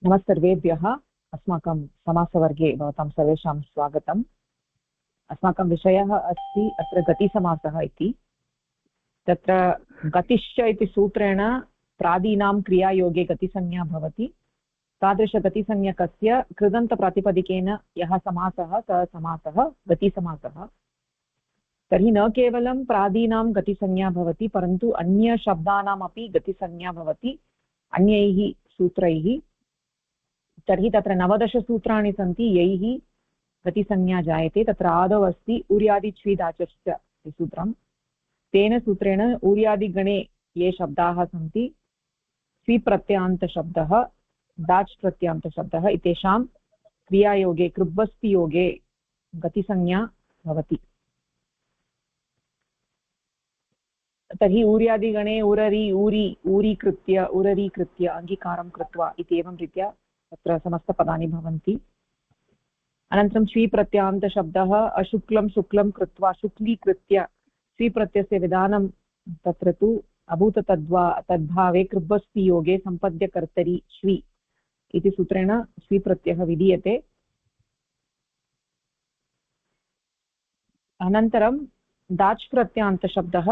नमस्सर्वेभ्यः। अस्माकं समासवर्गे भवतां सर्वेषां स्वागतम्। अस्माकं विषयः अस्ति अत्र गतिसमासः इति। तत्र गतिश्च इति सूत्रेण प्रादीनां क्रियायोगे गतिसंज्ञा भवति। तादृशगतिसंज्ञकस्य कृदन्तप्रातिपदिकेन यः समासः सः समासः गतिसमासः। तर्हि न केवलं प्रादीनां गतिसंज्ञा भवति परन्तु अन्यशब्दानामपि गतिसंज्ञा भवति अन्यैः सूत्रैः। तर्हि तत्र 19 सूत्राणि सन्ति यैः गतिसंज्ञा जायते। तत्र आदौ अस्ति ऊर्यादिच्छ्वीदाचश्च इति सूत्रं। तेन सूत्रेण ऊर्यादिगणे ये शब्दाः सन्ति स्वीप्रत्ययान्तशब्दः दाच् प्रत्ययान्तशब्दः इतेषां क्रियायोगे कृब्बस्तियोगे गतिसंज्ञा भवति। तर्हि ऊर्यादिगणे उररि ऊरि ऊरीकृत्य उररीकृत्य अङ्गीकारं कृत्वा इत्येवं रीत्या तत्र समस्तपदानि भवन्ति। अनन्तरं स्वीप्रत्ययान्तशब्दः अशुक्लं शुक्लं कृत्वा शुक्लीकृत्य स्वीप्रत्ययस्य विधानं तत्र तु तद्भावे कृब्बस्तियोगे सम्पद्यकर्तरि श्वी इति सूत्रेण स्वीप्रत्ययः विधीयते। अनन्तरं दाच् प्रत्ययान्तशब्दः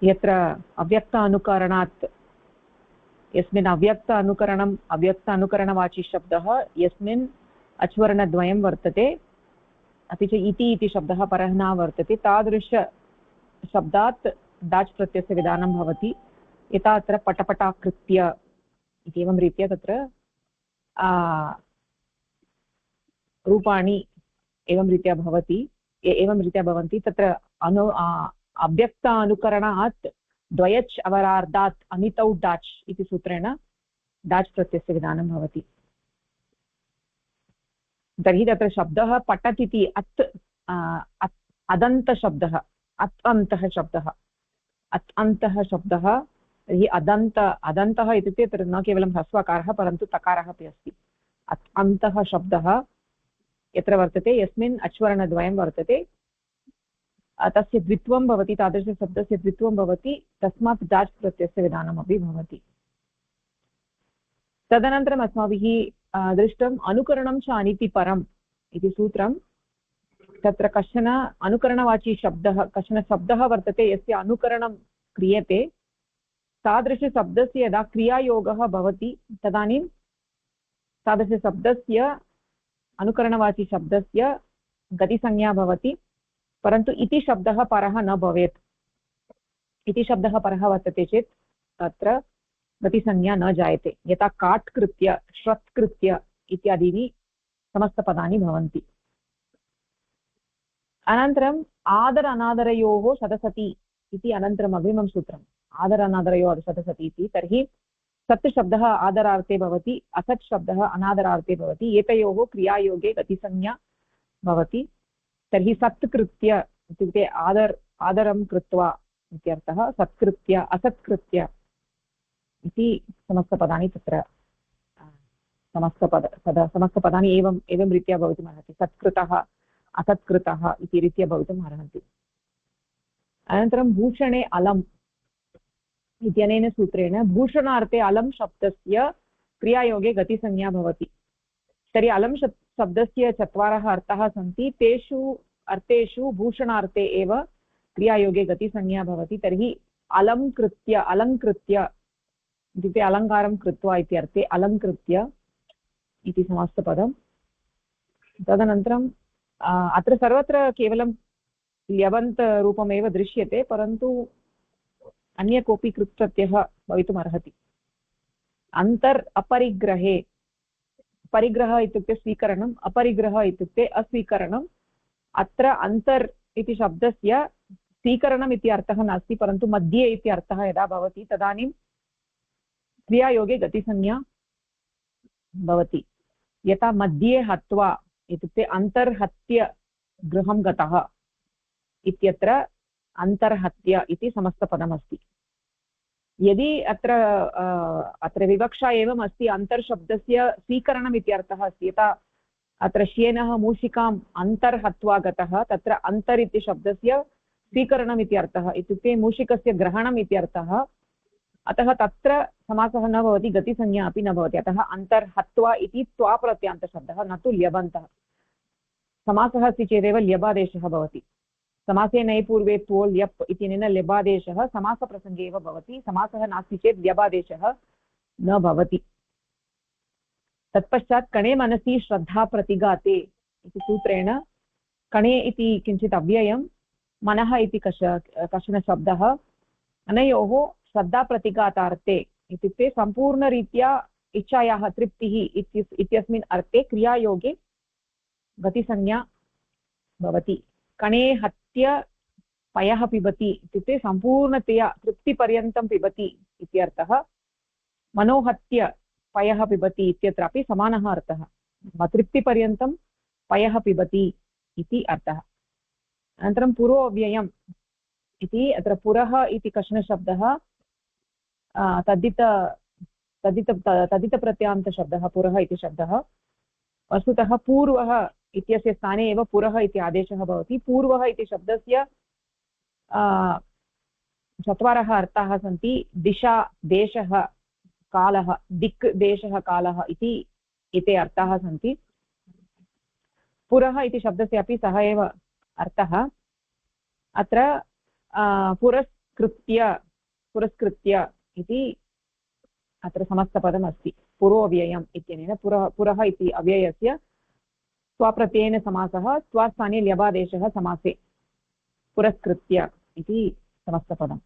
यत्र अव्यक्त अनुकरणात् यस्मिन् अव्यक्त अनुकरणवाची शब्दः यस्मिन् अच्वर्णद्वयं वर्तते अपि च इति शब्दः परः न वर्तते तादृशशब्दात् दाच् प्रत्ययस्य विधानं भवति। यथा अत्र पटपटाकृत्य इत्येवं रीत्या तत्र रूपाणि एवं रीत्या भवन्ति। तत्र अव्यक्त अनुकरणात् द्वयच् अवरार्धात् अनितौ डाच् इति सूत्रेण डाच् प्रत्ययस्य विधानं भवति। तर्हि तत्र शब्दः पठत् इति अदन्तशब्दः अन्तः शब्दः। तर्हि अदन्तः इत्युक्ते तत्र न केवलं ह्रस्वकारः परन्तु तकारः अपि अस्ति। अन्तः शब्दः यत्र वर्तते यस्मिन् अच्वर्णद्वयं वर्तते तस्य द्वित्वं भवति। तादृशशब्दस्य द्वित्वं भवति तस्मात् दाच् प्रत्ययस्य विधानमपि भवति। तदनन्तरम् अस्माभिः दृष्टम् अनुकरणं च अनितिपरम् इति सूत्रं। तत्र कश्चन अनुकरणवाची शब्दः कश्चन शब्दः वर्तते यस्य अनुकरणं क्रियते तादृशशब्दस्य यदा क्रियायोगः भवति तदानीं तादृशशब्दस्य अनुकरणवाची शब्दस्य गतिसंज्ञा भवति। परन्तु इति शब्दः परः न भवेत्। इति शब्दः परः वर्तते चेत् तत्र गतिसंज्ञा न जायते। यथा काट्कृत्य श्रत्कृत्य इत्यादीनि समस्तपदानि भवन्ति। अनन्तरम् आदर अनादरयोः सदसति इति अनन्तरम् अग्रिमं सूत्रम्। आदर अनादरयोः सदसति इति तर्हि सत् शब्दः आदरार्थे भवति असत् शब्दः अनादरार्थे भवति। एतयोः क्रियायोगे गतिसंज्ञा भवति। तर्हि सत्कृत्य इत्युक्ते आदरं कृत्वा इत्यर्थः। सत्कृत्य असत्कृत्य इति समस्तपदानि तत्र समस्तपदानि एवं रीत्या भवितुमर्हति। सत्कृतः असत्कृतः इति रीत्या भवितुम् अर्हन्ति। अनन्तरं भूषणे अलम् इत्यनेन सूत्रेण भूषणार्थे अलं शब्दस्य क्रियायोगे गतिसंज्ञा भवति। तर्हि अलं शब्दस्य चत्वारः अर्थाः सन्ति। तेषु अर्थेषु भूषणार्थे एव क्रियायोगे गतिसंज्ञा भवति। तर्हि अलङ्कृत्य इत्युक्ते अलङ्कारं कृत्वा इत्यर्थे अलङ्कृत्य इति समस्तपदम्। तदनन्तरम् अत्र सर्वत्र केवलं ल्यबन्तरूपमेव दृश्यते परन्तु अन्य कोऽपि कृत्प्रत्ययः भवितुमर्हति। अन्तर् अपरिग्रहे परिग्रह इत्युक्ते स्वीकरणम् अपरिग्रह इत्युक्ते अस्वीकरणम्। अत्र अन्तर् इति शब्दस्य स्वीकरणम् इति अर्थः नास्ति परन्तु मध्ये इति अर्थः यदा भवति तदानीं क्रियायोगे गतिसंज्ञा भवति। यथा मध्ये हत्वा इत्युक्ते अन्तर्हत्य गृहं गतः इत्यत्र अन्तर्हत्य इति समस्तपदमस्ति। यदि अत्र विवक्षा एवम् अस्ति अन्तर्शब्दस्य स्वीकरणम् इत्यर्थः अस्ति। यथा अत्र श्येनः मूषिकाम् अन्तर्हत्वा गतः तत्र अन्तर् इति शब्दस्य स्वीकरणम् इत्यर्थः इत्युक्ते मूषिकस्य ग्रहणम् इत्यर्थः। अतः तत्र समासः न भवति, गतिसंज्ञा अपि न भवति। अतः अन्तर्हत्वा इति त्वा प्रत्यान्तशब्दः, न तु ल्यबन्तः। समासः अस्ति चेदेव ल्यबादेशः भवति। समासे नैपूर्वे त्वो ल्यप् इत्यनेन ल्यबादेशः समासप्रसङ्गे एव भवति। समासः नास्ति चेत् ल्यबादेशः न भवति। तत्पश्चात् कणे मनसि श्रद्धा प्रतिगाते इति सूत्रेण कणे इति किञ्चित् अव्ययं, मनः इति कश्चन शब्दः, अनयोः श्रद्धाप्रतिघातार्थे इत्युक्ते सम्पूर्णरीत्या इच्छायाः तृप्तिः इत्यस्मिन् अर्थे क्रियायोगे गतिसंज्ञा भवति। कणे हत्य पयः पिबति इत्युक्ते सम्पूर्णतया तृप्तिपर्यन्तं पिबति इत्यर्थः। मनोहत्य पयः पिबति इत्यत्रापि समानः अर्थः, तृप्तिपर्यन्तं पयः पिबति इति अर्थः। अनन्तरं पुरोऽव्ययम् इति, अत्र पुरः इति कश्चन शब्दः तद्धितप्रत्ययान्तशब्दः पुरः इति शब्दः। वस्तुतः पूर्वः इत्यस्य स्थाने एव पुरः इति आदेशः भवति। पूर्वः इति शब्दस्य चत्वारः अर्थाः सन्ति। दिशा, देशः, कालः, दिक्, देशः, कालः इति एते अर्थाः सन्ति। पुरः इति शब्दस्य अपि सः एव अर्थः। अत्र पुरस्कृत्य इति अत्र समस्तपदम् अस्ति पुरोऽव्ययम् इत्यनेन। पुरः इति अव्ययस्य स्वप्रत्ययेन समासः, स्वास्थाने ल्यबादेशः समासे पुरस्कृत्य इति समस्तपदम्।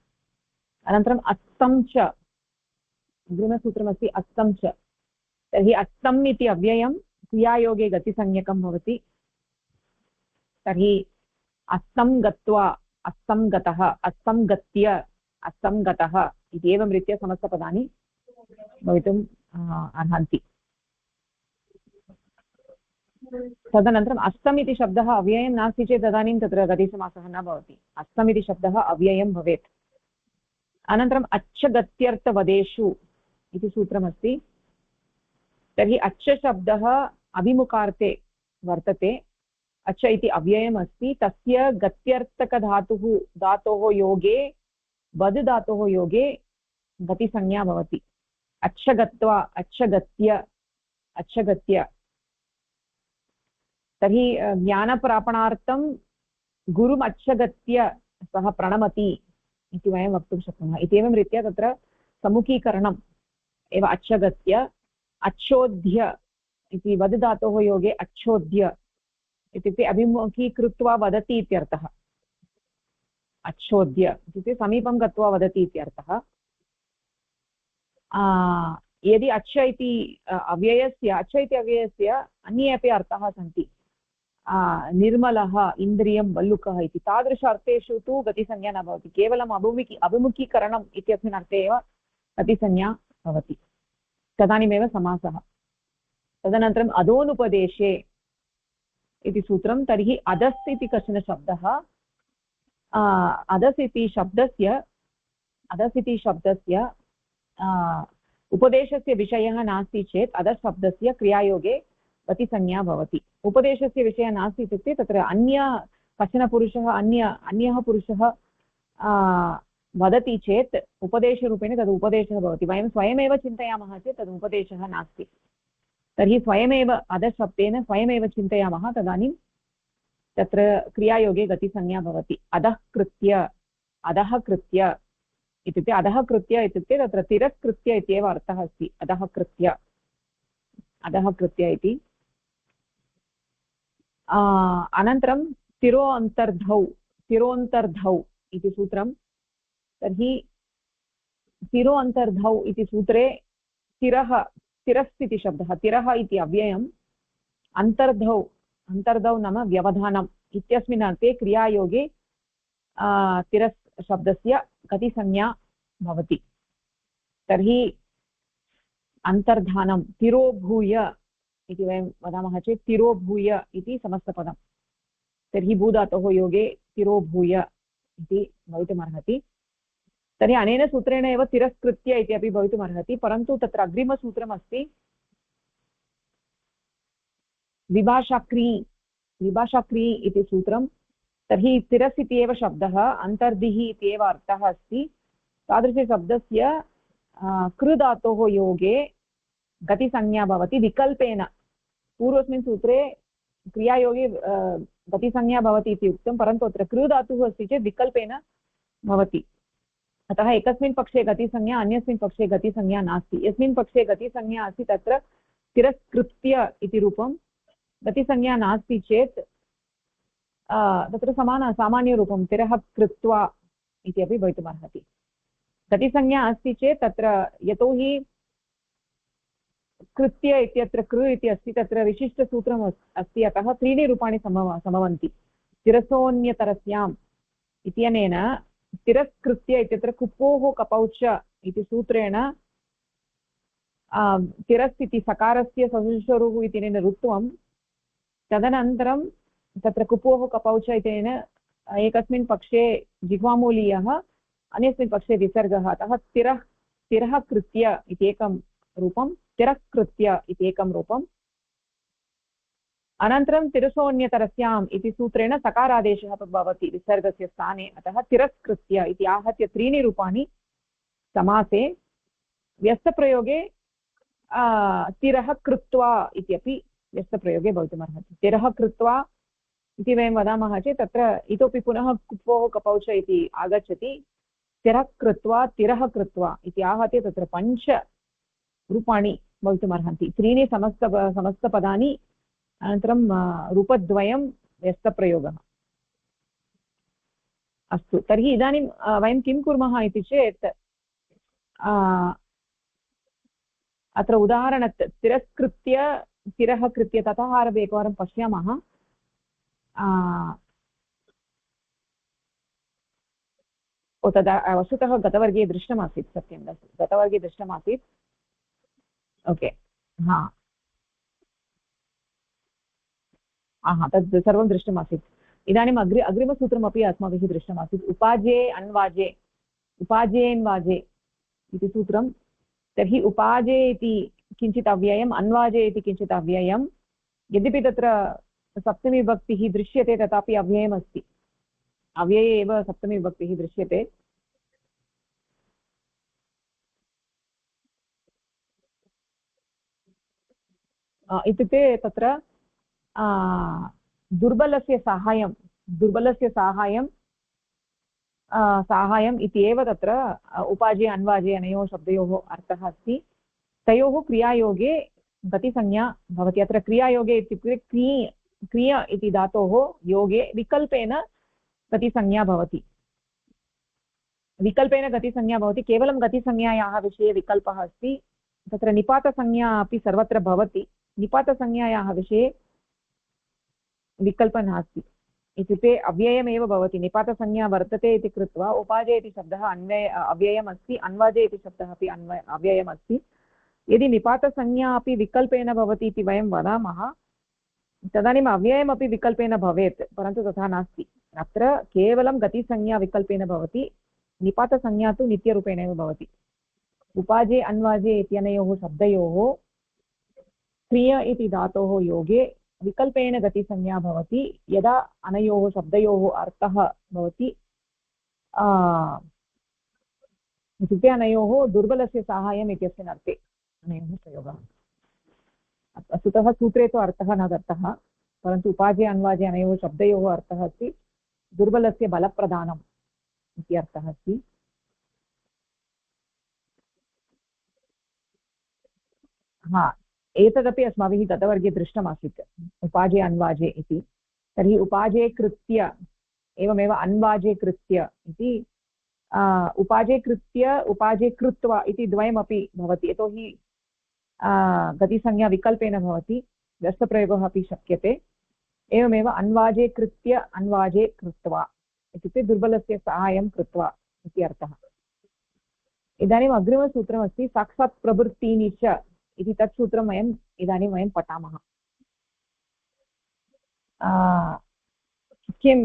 अनन्तरम् अस्तं च, अग्रिमसूत्रमस्ति अस्तं च। तर्हि अस्तम् इति अव्ययं क्रियायोगे गतिसंज्ञकं भवति। तर्हि अस्तं गत्वा, अस्तं गतः, अस्तं गत्य, अस्तं गतः इति एवं रीत्या समस्तपदानि भवितुम् अर्हन्ति। तदनन्तरम् अस्तम् इति शब्दः अव्ययं नास्ति चेत् तदानीं तत्र गतिसमासः न भवति। अस्तम् इति शब्दः अव्ययं भवेत्। अनन्तरम् अच्छगत्यर्थवदेषु इति सूत्रमस्ति। तर्हि अच्छ शब्दः अभिमुखार्थे वर्तते। अच्छ इति अव्ययम् अस्ति। तस्य गत्यर्थकधातोः योगे, वद् धातोः योगे गतिसंज्ञा भवति। अच्छगत्वा, अच्छगत्य, अच्छगत्य। तर्हि ज्ञानप्रापणार्थं गुरुम् अच्छगत्य सः प्रणमति इति वयं वक्तुं शक्नुमः। इत्येवं रीत्या तत्र सम्मुखीकरणम् एव अच्छगत्य। अच्छोद्य इति वद् धातोः योगे अच्छोद्य इत्युक्ते अभिमुखीकृत्वा वदति इत्यर्थः। अच्छोद्य इत्युक्ते समीपं गत्वा वदति इत्यर्थः। यदि अच्छ इति अव्ययस्य अन्ये अपि अर्थाः सन्ति। निर्मलः, इन्द्रियं, वल्लुकः इति तादृश अर्थेषु तु गतिसंज्ञा न भवति। केवलम् अभिमुखीकरणम् इत्यस्मिन् अर्थे एव गतिसंज्ञा भवति। तदानीमेव समासः। तदनन्तरम् अधोनुपदेशे इति सूत्रं। तर्हि अधस् इति कश्चन शब्दः, अधस् इति शब्दस्य उपदेशस्य विषयः नास्ति चेत् अधस् शब्दस्य क्रियायोगे गतिसंज्ञा भवति। उपदेशस्य विषयः नास्ति इत्युक्ते तत्र कश्चन पुरुषः अन्यः पुरुषः वदति चेत् उपदेशरूपेण तद् उपदेशः भवति। वयं स्वयमेव चिन्तयामः चेत् तद् उपदेशः नास्ति। तर्हि स्वयमेव अधशब्देन स्वयमेव चिन्तयामः, तदानीं तत्र क्रियायोगे गतिसंज्ञा भवति। अधः कृत्य, अधः कृत्य इत्युक्ते अधः कृत्य इत्युक्ते तत्र तिरस्कृत्य इत्येव अर्थः अस्ति। अधः कृत्य, अधः कृत्य इति। अनन्तरं तिरोऽन्तर्धौ इति सूत्रं। तर्हि तिरोऽन्तर्धौ इति सूत्रे तिरस् इति शब्दः, तिरः इति अव्ययम्, अन्तर्धौ नाम व्यवधानम् इत्यस्मिन् अर्थे क्रियायोगे तिरस् शब्दस्य गतिसंज्ञा भवति। तर्हि अन्तर्धानं तिरोभूय इति वयं वदामः चेत् तिरोभूय इति समस्तपदं। तर्हि भूधातोः योगे तिरोभूय इति भवितुमर्हति। तर्हि अनेन सूत्रेण एव तिरस्कृत्य इति अपि भवितुमर्हति। परन्तु तत्र अग्रिमसूत्रमस्ति विभाषाक्री इति सूत्रं। तर्हि तिरस् इति एव शब्दः, अन्तर्धिः इति एव अर्थः अस्ति। तादृशशब्दस्य कृ धातोः योगे गतिसंज्ञा भवति विकल्पेन। पूर्वस्मिन् सूत्रे क्रियायोगे गतिसंज्ञा भवति इति उक्तं, परन्तु अत्र कृ धातुः अस्ति चेत् विकल्पेन भवति। अतः एकस्मिन् पक्षे गतिसंज्ञा, अन्यस्मिन् पक्षे गतिसंज्ञा नास्ति। यस्मिन् पक्षे गतिसंज्ञा अस्ति तत्र तिरस्कृत्य इति रूपं, गतिसंज्ञा नास्ति चेत् तत्र सामान्यरूपं तिरः कृत्वा इति अपि भवितुमर्हति। गतिसंज्ञा अस्ति चेत् तत्र यतोहि कृत्य इत्यत्र कृ इति अस्ति, तत्र विशिष्टसूत्रम् अस्ति, अतः त्रीणि रूपाणि सम्भवन्ति। तिरसोऽन्यतरस्याम् इत्यनेन तिरस्कृत्य इत्यत्र कुपोः कपौ च इति सूत्रेण तिरस् इति सकारस्य सविशरुः इत्यनेन ऋत्वं, तदनन्तरं तत्र कुपोः कपौ च इत्यनेन एकस्मिन् पक्षे जिह्वामूलीयः, अन्यस्मिन् पक्षे विसर्गः, अतः तिरः कृत्य इति एकं रूपं, तिरस्कृत्य इति एकं रूपम्। अनन्तरं तिरसोऽन्यतरस्याम् इति सूत्रेण सकारादेशः भवति विसर्गस्य स्थाने, अतः तिरस्कृत्य इति आहत्य त्रीणि रूपाणि समासे। व्यस्तप्रयोगे तिरः कृत्वा इत्यपि व्यस्तप्रयोगे भवितुमर्हति। तिरः कृत्वा इति वयं वदामः चेत् तत्र इतोपि पुनः कुपोः कपौ च इति आगच्छति। तिरः कृत्वा तिरः कृत्वा इति आहत्य तत्र 5 रूपाणि भवितुमर्हन्ति। 3 समस्तपदानि, अनन्तरं रूपद्वयं व्यस्तप्रयोगः। अस्तु, तर्हि इदानीं वयं किं कुर्मः इति चेत् अत्र उदाहरणत् तिरस्कृत्य तिरः कृत्य ततः आरभ्य एकवारं पश्यामः। तदा वस्तुतः गतवर्गे दृष्टमासीत्, सत्यं गतवर्गे दृष्टमासीत्। ओके, तद् सर्वं दृष्टमासीत्। इदानीम् अग्रिमसूत्रमपि अस्माभिः दृष्टमासीत्, उपाजे अन्वाजे, उपाजेन्वाजे इति सूत्रं। तर्हि उपाजे इति किञ्चित् अव्ययम्, अन्वाजे इति किञ्चित् अव्ययं। यद्यपि तत्र सप्तमी विभक्तिः दृश्यते तथापि अव्ययमस्ति, अव्यये एव सप्तमी विभक्तिः दृश्यते। इत्युक्ते तत्र दुर्बलस्य साहाय्यम् इति एव तत्र उपाजे अन्वाजे अनयोः शब्दयोः अर्थः अस्ति। तयोः क्रियायोगे गतिसंज्ञा भवति। अत्र क्रियायोगे इत्युक्ते क्रिय इति धातोः योगे विकल्पेन गतिसंज्ञा भवति। विकल्पेन गतिसंज्ञा भवति, केवलं गतिसंज्ञायाः विषये विकल्पः अस्ति। तत्र निपातसंज्ञा अपि सर्वत्र भवति, निपातसंज्ञायाः विषये विकल्पः नास्ति। इत्युक्ते अव्ययमेव भवति। निपातसंज्ञा वर्तते इति कृत्वा उपाजे इति शब्दः अव्ययम् अस्ति, अन्वाजे इति शब्दः अपि अव्ययम् अस्ति। यदि निपातसंज्ञा अपि विकल्पेन भवति इति वयं वदामः, तदानीम् अव्ययमपि विकल्पेन भवेत्, परन्तु तथा नास्ति। अत्र केवलं गतिसंज्ञा विकल्पेन भवति, निपातसंज्ञा तु नित्यरूपेणैव भवति। उपाजे अन्वाजे इत्यनयोः शब्दयोः क्रिय इति धातोः योगे विकल्पेन गतिसंज्ञा भवति। यदा अनयोः शब्दयोः अर्थः भवति इत्युक्ते अनयोः दुर्बलस्य साहाय्यम् इत्यस्मिन् अर्थे अनयोः प्रयोगः। वस्तुतः सूत्रे तु अर्थः न दत्तः, परन्तु उपाजे अन्वाजे अनयोः शब्दयोः अर्थः अस्ति दुर्बलस्य बलप्रदानम् इति अर्थः अस्ति। एतदपि अस्माभिः गतवर्गे दृष्टमासीत्, उपाजे अन्वाजे इति। तर्हि उपाजे कृत्य एवमेव अन्वाजे कृत्य इति, उपाजे कृत्य उपाजे कृत्वा इति द्वयमपि भवति। यतोहि गतिसंज्ञा विकल्पेन भवति, व्यस्तप्रयोगः अपि शक्यते। एवमेव अन्वाजे कृत्य अन्वाजे कृत्वा इत्युक्ते दुर्बलस्य साहाय्यं कृत्वा इति अर्थः। इदानीम् अग्रिमसूत्रमस्ति साक्षात् प्रवृत्तीनि च इति। तत् सूत्रं इदानीं वयं पठामः। किं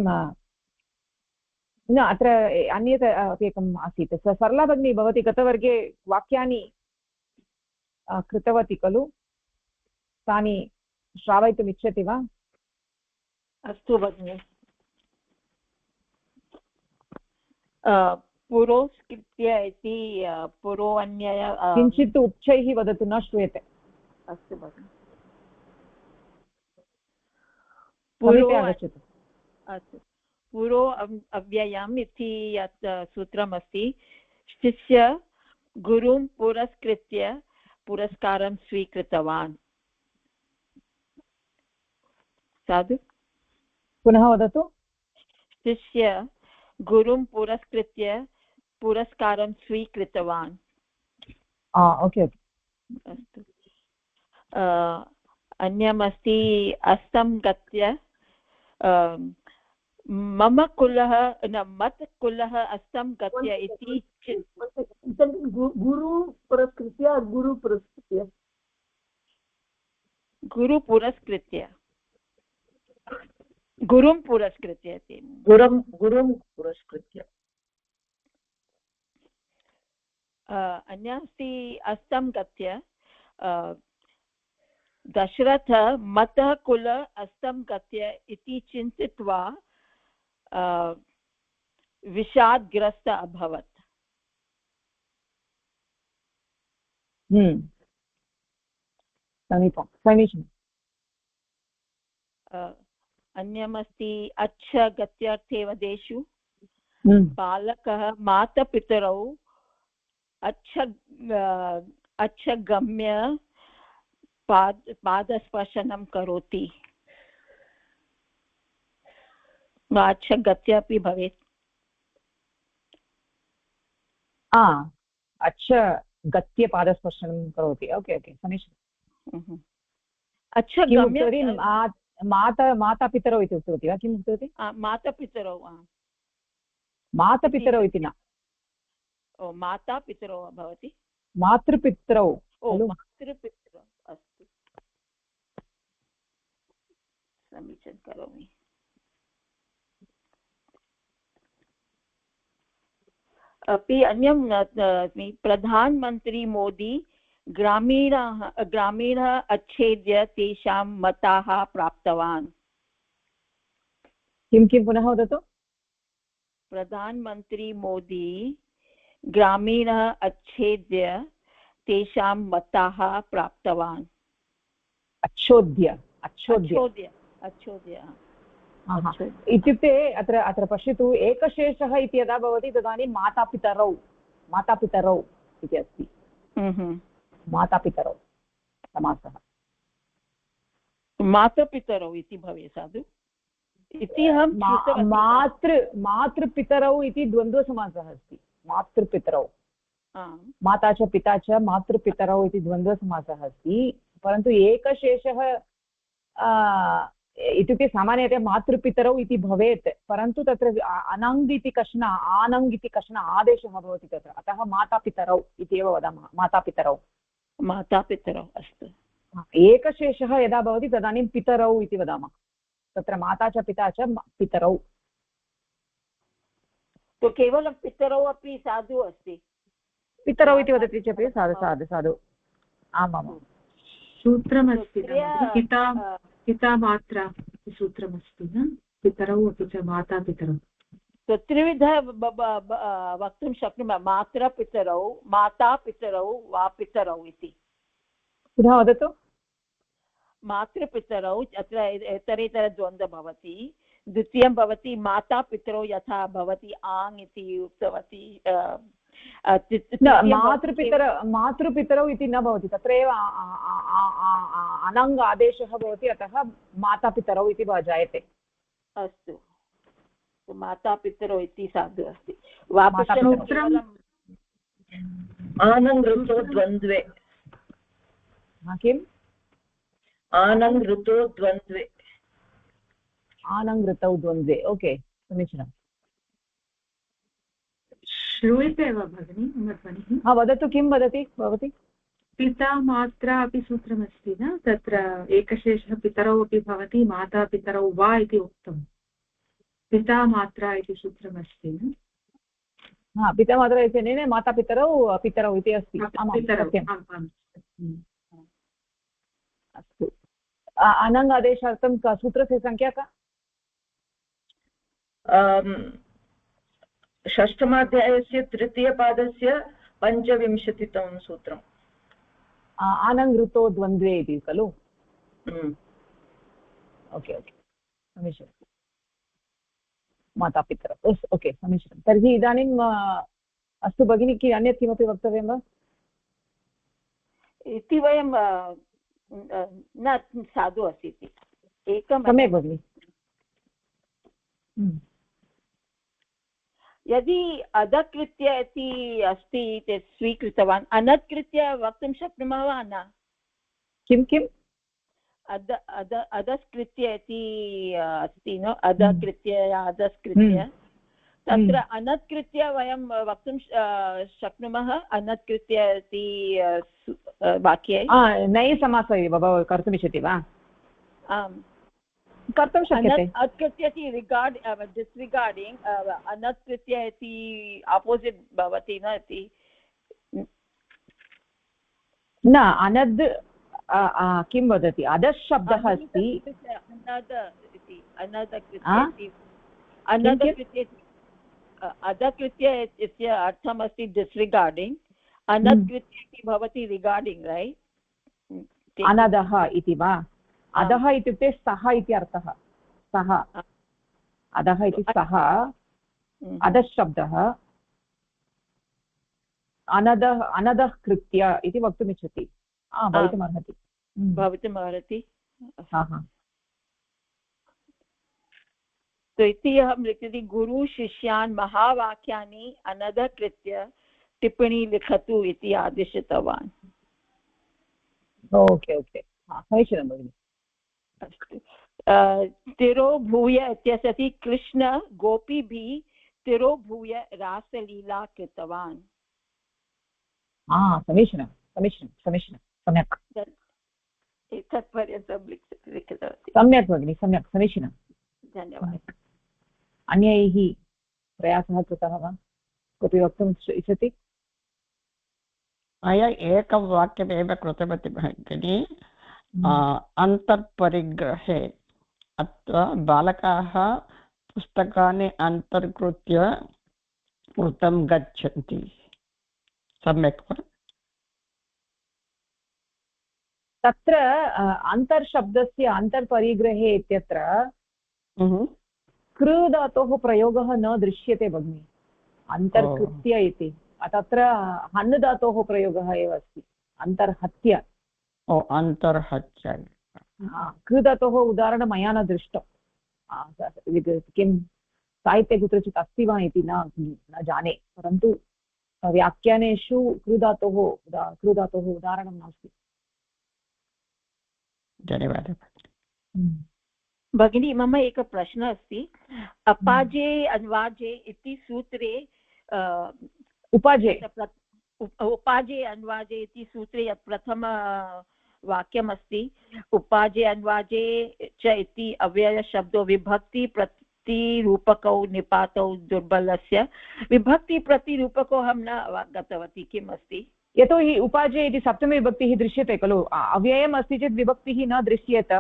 न अत्र अन्यत् अपि एकम् आसीत्। सरला भगिनी, भवती गतवर्गे वाक्यानि कृतवती खलु, तानि श्रावयितुम् इच्छति वा? अस्तु भगिनि, पुरोस्कृत्य इति पुरो अन्यय किञ्चित् उच्चैः वदतु, न श्रूयते। अस्तु भगिनि। आगच्छतु। अस्तु, पुरो अव्ययम् इति यत् सूत्रमस्ति, शिष्य गुरुं पुरस्कृत्य पुरस्कारं स्वीकृतवान्। साधु, पुनः वदतु। शिष्य गुरुं पुरस्कृत्य पुरस्कारं स्वीकृतवान्। Okay okay. अस्तु, अन्यमस्ति अस्तं गत्य मम कुलः न मत् कुलः अस्तं गत्य इति गुरु पुरस्कृत्य गुरु पुरस्कृत्य गुरुं पुरस्कृत्य गुरुं पुरस्कृत्य। अन्य अस्ति अस्तं गत्य दशरथ मतः कुल अस्तं गत्य इति चिन्तित्वा विषादग्रस्त अभवत्। समीचीनम्। अन्यमस्ति अच्छ गत्यर्थे वदेषु बालकः मातापितरौ अच्छगम्य पादस्पर्शनं करोति। अच्छगत्य अपि भवेत्। अच्छगत्य पादस्पर्शनं करोति। ओके ओके, समीचीनम्। अच्छगम्य मातापितरौ इति उक्तवती वा? किम् उक्तवती? मातापितरौ। मातापितरौ इति न, मातापितरौ भवति। मातृपितरौ। मातृपितरौ। अस्तु, समीचीनं करोमि। अपि अन्यं प्रधानमन्त्री मोदी ग्रामीणः अच्छेद्य तेषां मताः प्राप्तवान्। किं पुनः वदतु। प्रधानमन्त्री मोदी ग्रामीणः अच्छेद्य तेषां मताः प्राप्तवान्। अच्छोद्य इत्युक्ते अत्र पश्यतु, एकशेषः इति यदा भवति तदानीं मातापितरौ इति अस्ति। मातापितरौ समासः। मातापितरौ इति भवेत् साधु इति अहं मातृपितरौ इति द्वन्द्वसमासः अस्ति। मातृपितरौ, माता च पिता च मातृपितरौ इति द्वन्द्वसमासः अस्ति। परन्तु एकशेषः इत्युक्ते सामान्यतया मातृपितरौ इति भवेत्, परन्तु तत्र अनङ् इति कश्चन आनङ् इति कश्चन आदेशः भवति तत्र, अतः मातापितरौ इत्येव वदामः। मातापितरौ। अस्तु। एकशेषः यदा भवति तदानीं पितरौ इति वदामः। तत्र माता च पिता च पितरौ। तो केवलं पितरौ अपि साधु अस्ति। पितरौ इति वदति चेत् साधु। आमाम्। सूत्रमस्ति पिता मात्रा सूत्रमस्ति न, पितरौ अपि च मातापितरौ। त्रिविधः वक्तुं शक्नुमः। मातापितरौ वा पितरौ इति। पुनः वदतु। मातृपितरौ अत्र इतरेतरद्वन्द्वः भवति। द्वितीयं भवति मातापितरौ यथा भवति आङ् इति उक्तवती। मातृपितरौ इति न भवति, तत्रैव अनङ् आदेशः भवति, अतः मातापितरौ इति जायते। अस्तु, मातापितरौ इति साधु अस्ति। आनङ् ऋतो द्वन्द्वे। किम्? आनङ् ऋतो द्वन्द्वे। आनङ् ऋतौ द्वन्द्वे। ओके, समीचीनम्। श्रूयते वा भगिनी मम ध्वनिः? वदतु, किं वदति भवती? पिता मात्रा अपि सूत्रमस्ति न, तत्र एकशेषः पितरौ अपि भवति, माता पितरौ वा इति उक्तं। पिता मात्रा इति सूत्रमस्ति न। पिता मात्रा इत्यनेन मातापितरौ पितरौ इति अस्ति। अस्तु, अनङ् आदेशार्थं सूत्रस्य संख्या का? षष्ठमाध्यायस्य तृतीयपादस्य 25तमं सूत्रम् आनङ् द्वन्द्वे इति खलु ओके ओके समीचीनं मातापितरौ ओके समीचीनं तर्हि इदानीं अस्तु भगिनि अन्यत् किमपि वक्तव्यं वा इति वयं न साधु अस्ति इति एकं सम्यक् भगिनि यदि अधकृत्य इति अस्ति ते स्वीकृतवान् अनत्कृत्य वक्तुं शक्नुमः वा न किं किम् अधस्कृत्य इति अस्ति न अधकृत्य अधस्कृत्य तत्र अनत्कृत्य वयं वक्तुं शक्नुमः अनत्कृत्य इति वाक्ये नये समासः एव कर्तुमिच्छति वा आम् कर्तुं शक्यते अत्कृत्य इति रिगार्ड् डिस्रिगार्डिङ्ग् अनत्कृत्य इति आपोसिट् भवति न इति न अनद् किं वदति अधः शब्दः अस्ति अनदकृत्य अधकृत्य इस्य अर्थमस्ति डिस्रिगार्डिङ्ग् अनत्कृत्य इति भवति रिगार्डिङ्ग् रैट् अनदः इति वा अधः इत्युक्ते सः इति अर्थः सः अधः इति सः अधः शब्दः अनदः कृत्य इति वक्तुमिच्छति भवितुमर्हति भवितुमर्हति तो इति अहं लिखति गुरुशिष्यान् महावाक्यानि अनदकृत्य टिप्पणी लिखतु इति आदिशितवान् ओके ओके समीचीनं भगिनि अस्तु तिरोभूय इत्यस्ति कृष्ण गोपीभिः तिरोभूय रासलीला कृतवान् समीचीनं समीचीनं समीचीनं सम्यक् एतत् पर्यन्तं लिखितवती सम्यक् भगिनि सम्यक् समीचीनं धन्यवादः अन्यैः प्रयासः कृतः वा कोऽपि वक्तुम् इच्छति मया एकं वाक्यमेव कृतवती भगिनी अन्तर्परिग्रहे अत्र बालकाः पुस्तकानि अन्तर्कृत्य वृत्तं गच्छन्ति सम्यक् वा तत्र अन्तर्शब्दस्य अन्तर्परिग्रहे इत्यत्र कृ धातोः प्रयोगः न दृश्यते भगिनि अन्तर्कृत्य इति तत्र हन् धातोः प्रयोगः एव अस्ति अन्तर्हत्य अन्तर्हत्य कृ धातोः उदाहरणं मया न दृष्टं किं साहित्ये कुत्रचित् अस्ति वा इति न जाने परन्तु व्याख्यानेषु कृ धातोः उदाहरणं नास्ति धन्यवादः भगिनी मम एकः प्रश्नः अस्ति अपाजे अन्वाजे इति सूत्रे उपाजे अन्वाजे इति सूत्रे यत् प्रथम वाक्यमस्ति उपाजे अन्वाजे च इति अव्ययशब्दो विभक्ति प्रतिरूपकौ निपातौ दुर्बलस्य विभक्ति प्रतिरूपकौ अहं न गतवती किम् अस्ति यतोहि उपाजे इति सप्तमी विभक्तिः दृश्यते खलु अव्ययम् अस्ति चेत् विभक्तिः न दृश्येत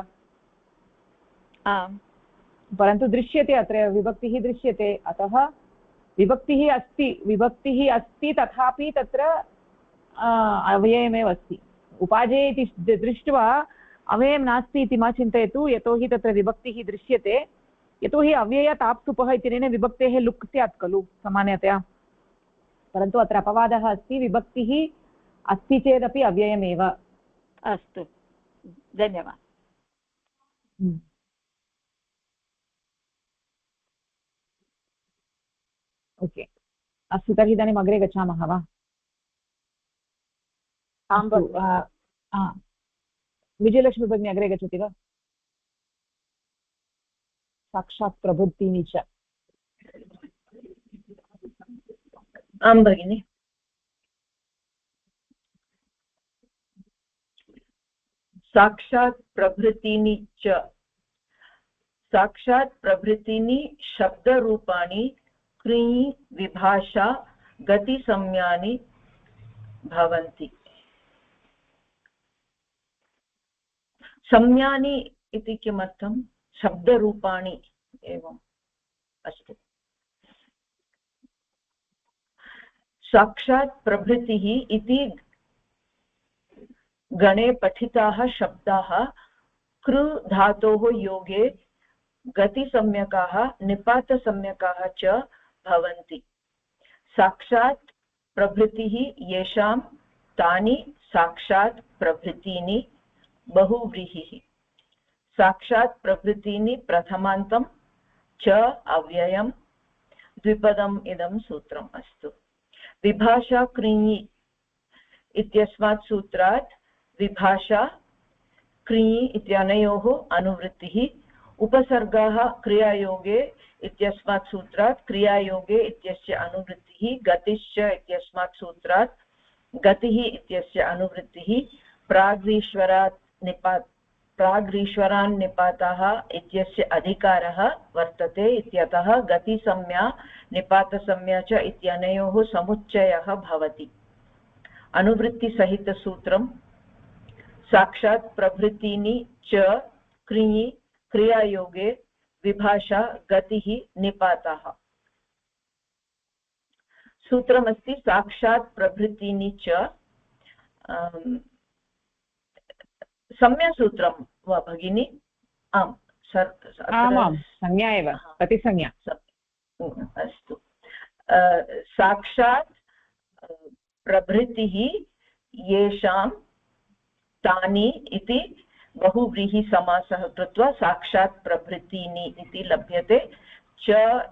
परन्तु दृश्यते अत्र विभक्तिः दृश्यते अतः विभक्तिः अस्ति तथापि तत्र अव्ययमेव अस्ति उपाजे इति दृष्ट्वा अव्ययं नास्ति इति मा चिन्तयतु यतोहि तत्र विभक्तिः दृश्यते यतोहि अव्ययात् आप्सुपः इत्यनेन विभक्तेः लुक् स्यात् खलु सामान्यतया परन्तु अत्र अपवादः अस्ति विभक्तिः अस्ति चेदपि अव्ययमेव अस्तु धन्यवादः ओके अस्तु तर्हि इदानीम् अग्रे गच्छामः वा विजयलक्ष्मी भगिनी अग्रे गच्छति वा साक्षात् प्रभृतीनि च आं भगिनि साक्षात् प्रभृतीनि च साक्षात् प्रभृतीनि शब्दरूपाणि क्रिञि विभाषा गतिसंज्ञानि भवन्ति संज्ञानि इति किमर्थं शब्दरूपाणि एवम् अस्तु साक्षात् प्रभृतिः इति गणे पठिताः शब्दाः कृ धातोः योगे गतिसम्यकाः निपातसम्यकाः च भवन्ति। साक्षात् प्रभृतिः येषां तानि साक्षात् प्रभृतीनि बहुव्रीहिः। साक्षात् प्रभृतीनि प्रथमान्तं च अव्ययं द्विपदम् इदं सूत्रम् अस्तु। विभाषा क्रीञि इत्यस्मात् सूत्रात् विभाषा क्रीञि इत्यनयोः अनुवृत्तिः। उपसर्गाः क्रियायोगे इत्यस्मात् सूत्रात् क्रियायोगे इत्यस्य अनुवृत्तिः। गतिश्च इत्यस्मात् सूत्रात् गतिः इत्यस्य अनुवृत्तिः। प्राग्रीश्वरान् निपाताः इत्यस्य अधिकारः वर्तते इत्यतः गतिसंज्ञा निपातसंज्ञा च इत्यनयोः समुच्चयः भवति। अनुवृत्तिसहितसूत्रं साक्षात् प्रभृतीनि च क्रिञि क्रियायोगे विभाषा गतिः निपाताः। सूत्रमस्ति साक्षात् प्रभृतीनि च। संज्ञासूत्रं वा भगिनी? आम् आमां संज्ञा एव प्रतिसंज्ञा। अस्तु। साक्षात् प्रभृतिः येषां तानि इति बहुव्रीहिसमासः कृत्वा साक्षात् प्रभृतीनि इति लभ्यते। च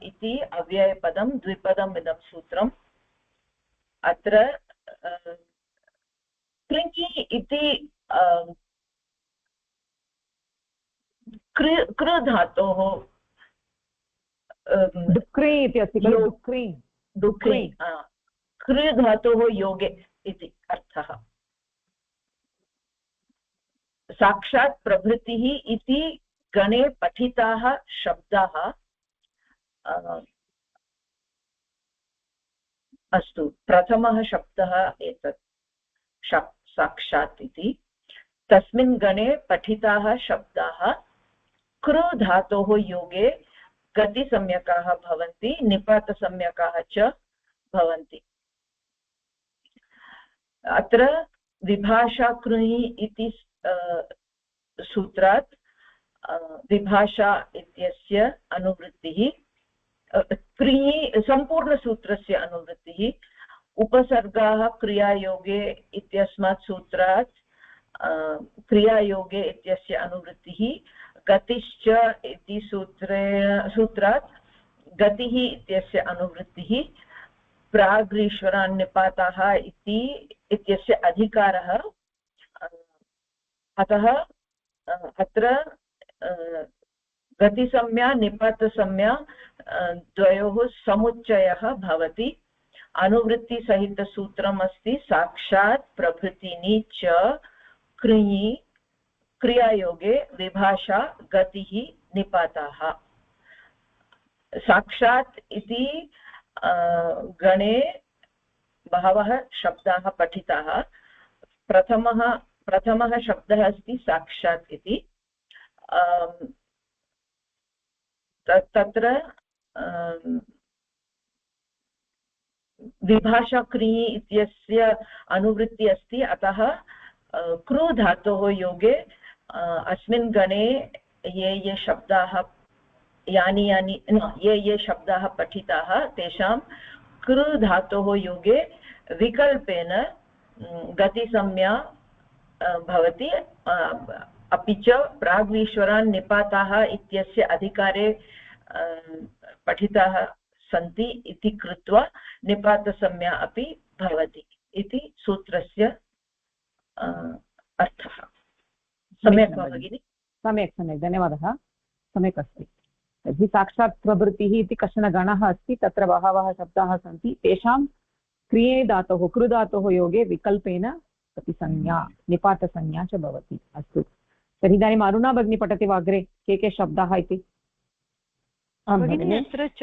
इति अव्ययपदं द्विपदम् इदं सूत्रम्। अत्र क्रिञि इति कृ धातोः डुक्री इति अस्ति खलु। डुक्री कृ धातोः योगे इति अर्थः। साक्षात् प्रभृतिः इति गणे पठिताः शब्दाः अस्तु। प्रथमः शब्दः एतत् साक्षात् इति। तस्मिन् गणे पठिताः शब्दाः कृ धातोः योगे गतिसंज्ञकाः भवन्ति निपातसंज्ञकाः च भवन्ति। अत्र विभाषा कृञि इति सूत्रात् विभाषा इत्यस्य अनुवृत्तिः क्रिञि सम्पूर्णसूत्रस्य अनुवृत्तिः। उपसर्गाः क्रियायोगे इत्यस्मात् सूत्रात् क्रियायोगे इत्यस्य अनुवृत्तिः। गतिश्च इति सूत्रात् गतिः इत्यस्य अनुवृत्तिः। प्राग्रीश्वरान् निपाताः इत्यस्य अधिकारः। अतः अत्र गतिसंज्ञा निपातसंज्ञा द्वयोः समुच्चयः भवति। अनुवृत्तिसहितसूत्रम् अस्ति साक्षात् प्रभृतीनि च क्रिञि क्रियायोगे विभाषा गतिः निपाताः। साक्षात् इति गणे बहवः शब्दाः पठिताः। प्रथमः शब्दः अस्ति साक्षात् इति। तत्र विभाषा क्रिञि इत्यस्य अनुवृत्ति अस्ति। अतः कृ धातोः योगे अस्मिन् गणे ये शब्दाः ये शब्दाः पठिताः तेषां कृ धातोः योगे विकल्पेन गतिसंज्ञा भवति। अपि च प्राग्वीश्वरान् निपाताः इत्यस्य अधिकारे पठिताः सन्ति इति कृत्वा निपातसंज्ञा अपि भवति इति सूत्रस्य अर्थः। सम्यक् वा भगिनि? सम्यक् धन्यवादः। सम्यक् अस्ति। तर्हि साक्षात् प्रभृतिः इति कश्चन गणः अस्ति। तत्र बहवः शब्दाः सन्ति। तेषां क्रिये धातोः कृ धातोः योगे विकल्पेन प्रतिसंज्ञा निपातसंज्ञा च भवति। अस्तु। तर्हि इदानीम् अरुणा भगिनी पठति वा अग्रे के शब्दाः इति? भगिनी अत्र च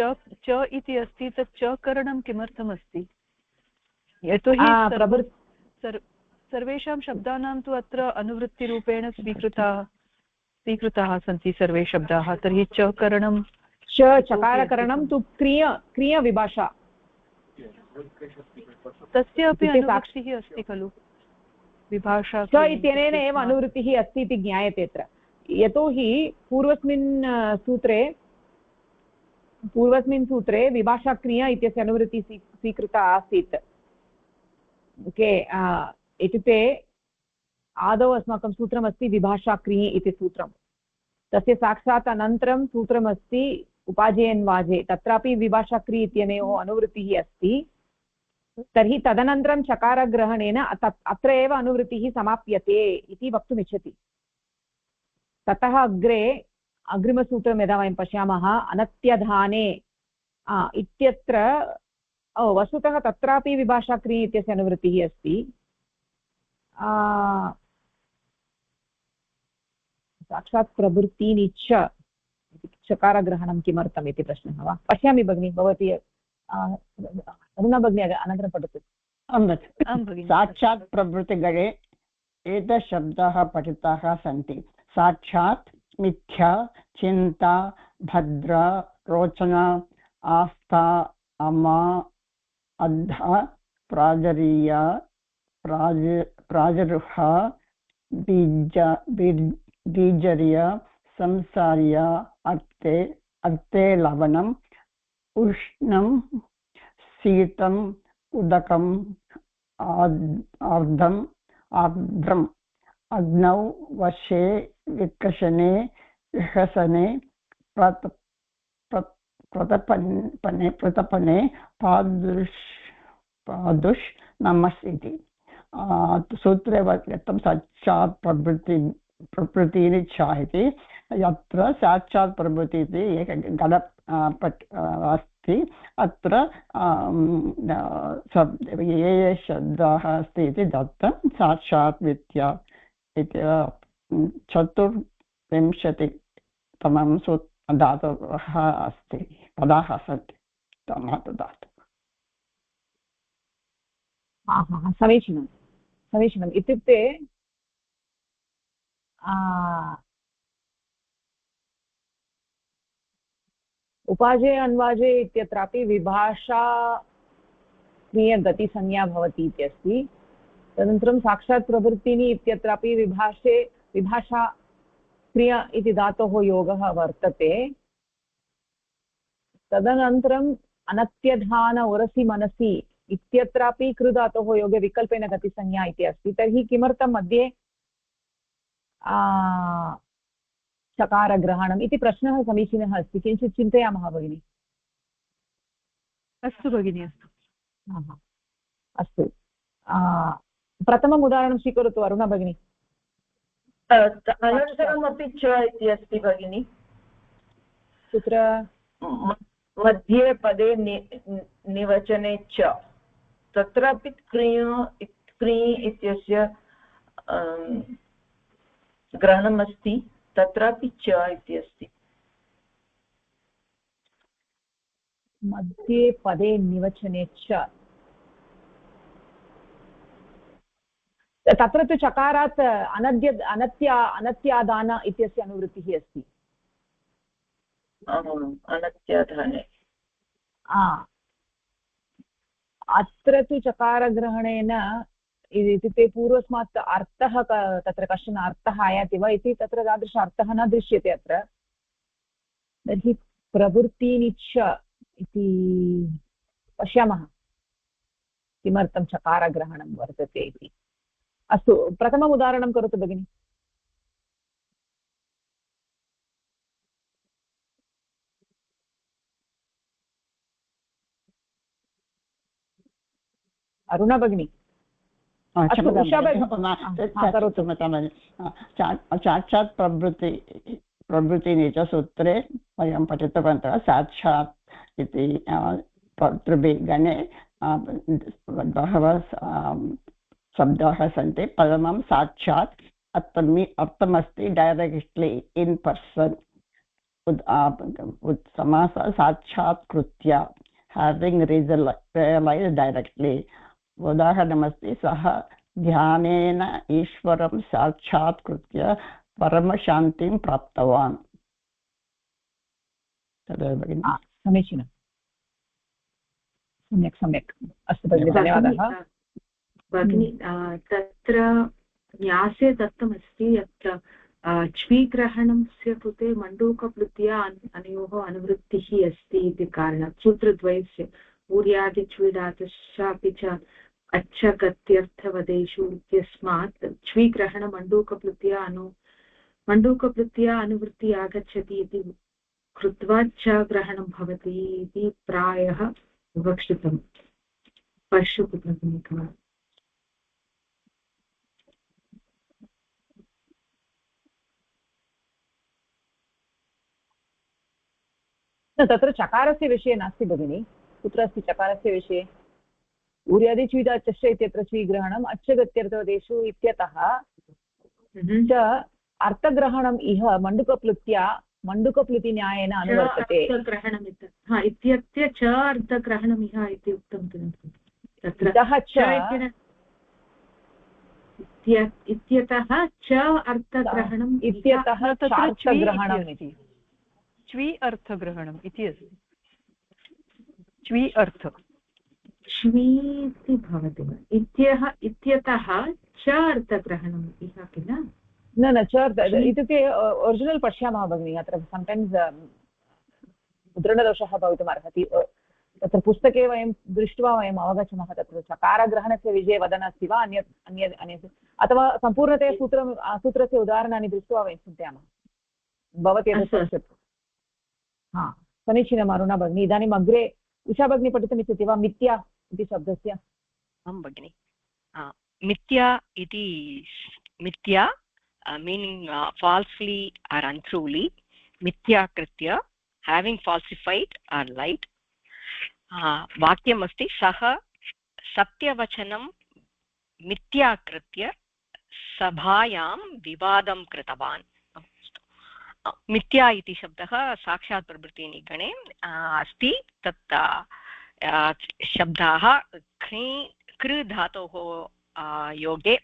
इति अस्ति तत् च करणं किमर्थमस्ति? यतोहि सर्वेषां शब्दानां तु अत्र अनुवृत्तिरूपेण स्वीकृताः सन्ति सर्वे शब्दाः। तर्हि च करणं चकारकरणं तु क्रिय विभाषा तस्य अपि इत्युक्ते अनुवृत्तिः अस्ति खलु विभाषा च इत्यनेन एव अनुवृत्तिः अस्ति इति ज्ञायते अत्र यतोहि पूर्वस्मिन् सूत्रे विभाषाक्रिया इत्यस्य अनुवृत्तिः स्वीकृता आसीत् ओके इत्युक्ते आदौ अस्माकं सूत्रमस्ति विभाषाक्रिये इति सूत्रं तस्य साक्षात् अनन्तरं सूत्रमस्ति उपाजेयन्वाजे तत्रापि विभाषाक्रिय इत्यनयोः अनुवृत्तिः अस्ति तर्हि तदनन्तरं चकारग्रहणेन अत्र एव अनुवृत्तिः समाप्यते इति वक्तुमिच्छति ततः अग्रे अग्रिमसूत्रं यदा वयं पश्यामः अनत्यधाने इत्यत्र वस्तुतः तत्रापि विभाषाक्रिय इत्यस्य अनुवृत्तिः अस्ति साक्षात् प्रवृत्तीनि च चकारग्रहणं किमर्थम् इति प्रश्नः वा पश्यामि भगिनि भवती अधुना भगिनी अनन्तरं पठतु साक्षात् प्रवृत्तिगणे एतशब्दाः पठिताः सन्ति साक्षात् मिथ्या चिन्ता भद्रा रोचना आस्था अमा अद्धा प्राजरीया प्राजरुहा बीजर्या संसार्या अर्थे लवणम् उष्णं शीतम् उदकम् आर्द्रम् अग्नौ वशे विकर्षणे विहसने प्रतपने पादुष् नमस् इति सूत्रे व्यक्तं साक्षात् प्रवृत्तीनि च इति यत्र साक्षात् प्रवृत्ति इति एकगण अस्ति अत्र ये शब्दाः अस्ति इति दत्तं साक्षात् विद्या इति 24तमं धातवः अस्ति पदाः सन्ति धातु समीचीनम् इत्युक्ते उपाजे अन्वाजे इत्यत्रापि विभाषा क्रियगतिसंज्ञा भवति इत्यस्ति तदनन्तरं साक्षात् प्रवृत्तिनि इत्यत्रापि विभाषा क्रिया इति धातोः योगः वर्तते तदनन्तरम् अनत्यधान उरसि मनसि इत्यत्रापि कृधातोः योगे विकल्पेन गतिसंज्ञा इति अस्ति तर्हि किमर्थं मध्ये चकारग्रहणम् इति प्रश्नः समीचीनः अस्ति किञ्चित् चिन्तयामः भगिनि अस्तु भगिनि अस्तु प्रथमम् उदाहरणं स्वीकरोतु अरुणा भगिनी अनन्तरमपि च इति अस्ति भगिनि कुत्र मध्ये पदे निवचने च तत्रापि क्री इत्यस्य ग्रहणम् अस्ति तत्रापि च इति अस्ति मध्ये पदे निवचने च तत्र तु चकारात् अनत्यादान इत्यस्य अनुवृत्तिः अस्ति अनत्याधाने अत्र तु चकारग्रहणेन इत्युक्ते पूर्वस्मात् अर्थः तत्र कश्चन अर्थः आयाति वा इति तत्र तादृश अर्थः न दृश्यते अत्र तर्हि प्रवृत्तीनि च इति पश्यामः किमर्थं चकारग्रहणं वर्तते इति अस्तु प्रथमम् उदाहरणं करोतु भगिनि अरुणा भगिनी साक्षात् प्रवृत्तिनि च सूत्रे वयं पठितवन्तः साक्षात् इति गणे बहवः शब्दाः सन्ति प्रथमं साक्षात् अर्थमस्ति डैरेक्ट्लि इन् पर्सन् समासः साक्षात्कृत्य having realized directly उदाहरणमस्ति सः ध्यानेन ईश्वरं साक्षात्कृत्य परमशान्तिं प्राप्तवान् तदेव भगिनि समीचीनं सम्यक् सम्यक् अस्तु भगिनि धन्यवादः भगिनि तत्र न्यासे दत्तमस्ति यत् च्वीग्रहणस्य कृते मण्डूकप्लुत्या अनयोः अनुवृत्तिः अस्ति इति कारणात् सूत्रद्वयस्य ऊर्यादिच्वीडातश्च अपि च अच्छगत्यर्थवदेषु इत्यस्मात् च्वीग्रहणमण्डूकप्लुत्या अनुवृत्ति आगच्छति इति कृत्वा च ग्रहणं भवति इति प्रायः विवक्षितं पश्यतु भगिनि एकवारम् तत्र चकारस्य विषये नास्ति भगिनि कुत्र अस्ति चकारस्य विषये ऊर्यादिच्वीदाचश्च इत्यत्र स्वीग्रहणम् अच्छगत्यर्थवदेषु इत्यतः च अर्थग्रहणम् इह मण्डुकप्लुतिन्यायेन अनुवर्तते इत्यस्य च अर्थग्रहणम् इह इति उक्तं तत्र इत्यतः च अर्थग्रहणम् इत्यतः अर्थग्रहणम् इति च्वी अर्थग्रहणम् इति अस्ति च्वी अर्थ च्वीति भवति इत्यतः च अर्थग्रहणम् इह किल न च इत्युक्ते ओरिजिनल् पश्यामः भगिनि अत्र सम्टैम्स् मुद्रणदोषः भवितुमर्हति तत्र पुस्तके वयं दृष्ट्वा वयम् अवगच्छामः तत्र चकारग्रहणस्य विषये वदन् अस्ति वा अन्यत् अथवा सम्पूर्णतया सूत्रस्य उदाहरणानि दृष्ट्वा वयं चिन्तयामः भवती एतत् पश्यतु हा समीचीनम् अरुणा भगिनी इदानीम् अग्रे उषा भगिनी पठितुम् इच्छति वा मिथ्या इति शब्दस्य आं भगिनि मिथ्या इति मिथ्या meaning falsely or untruly mithya kritya having falsified or lied vakyam asti sah satyavachanam mithya kritya sabhayam vivadam kritavan मिथ्या इति शब्दः साक्षात् प्रभृतिनि गणे अस्ति तत् शब्दाः कृ धातोः योगे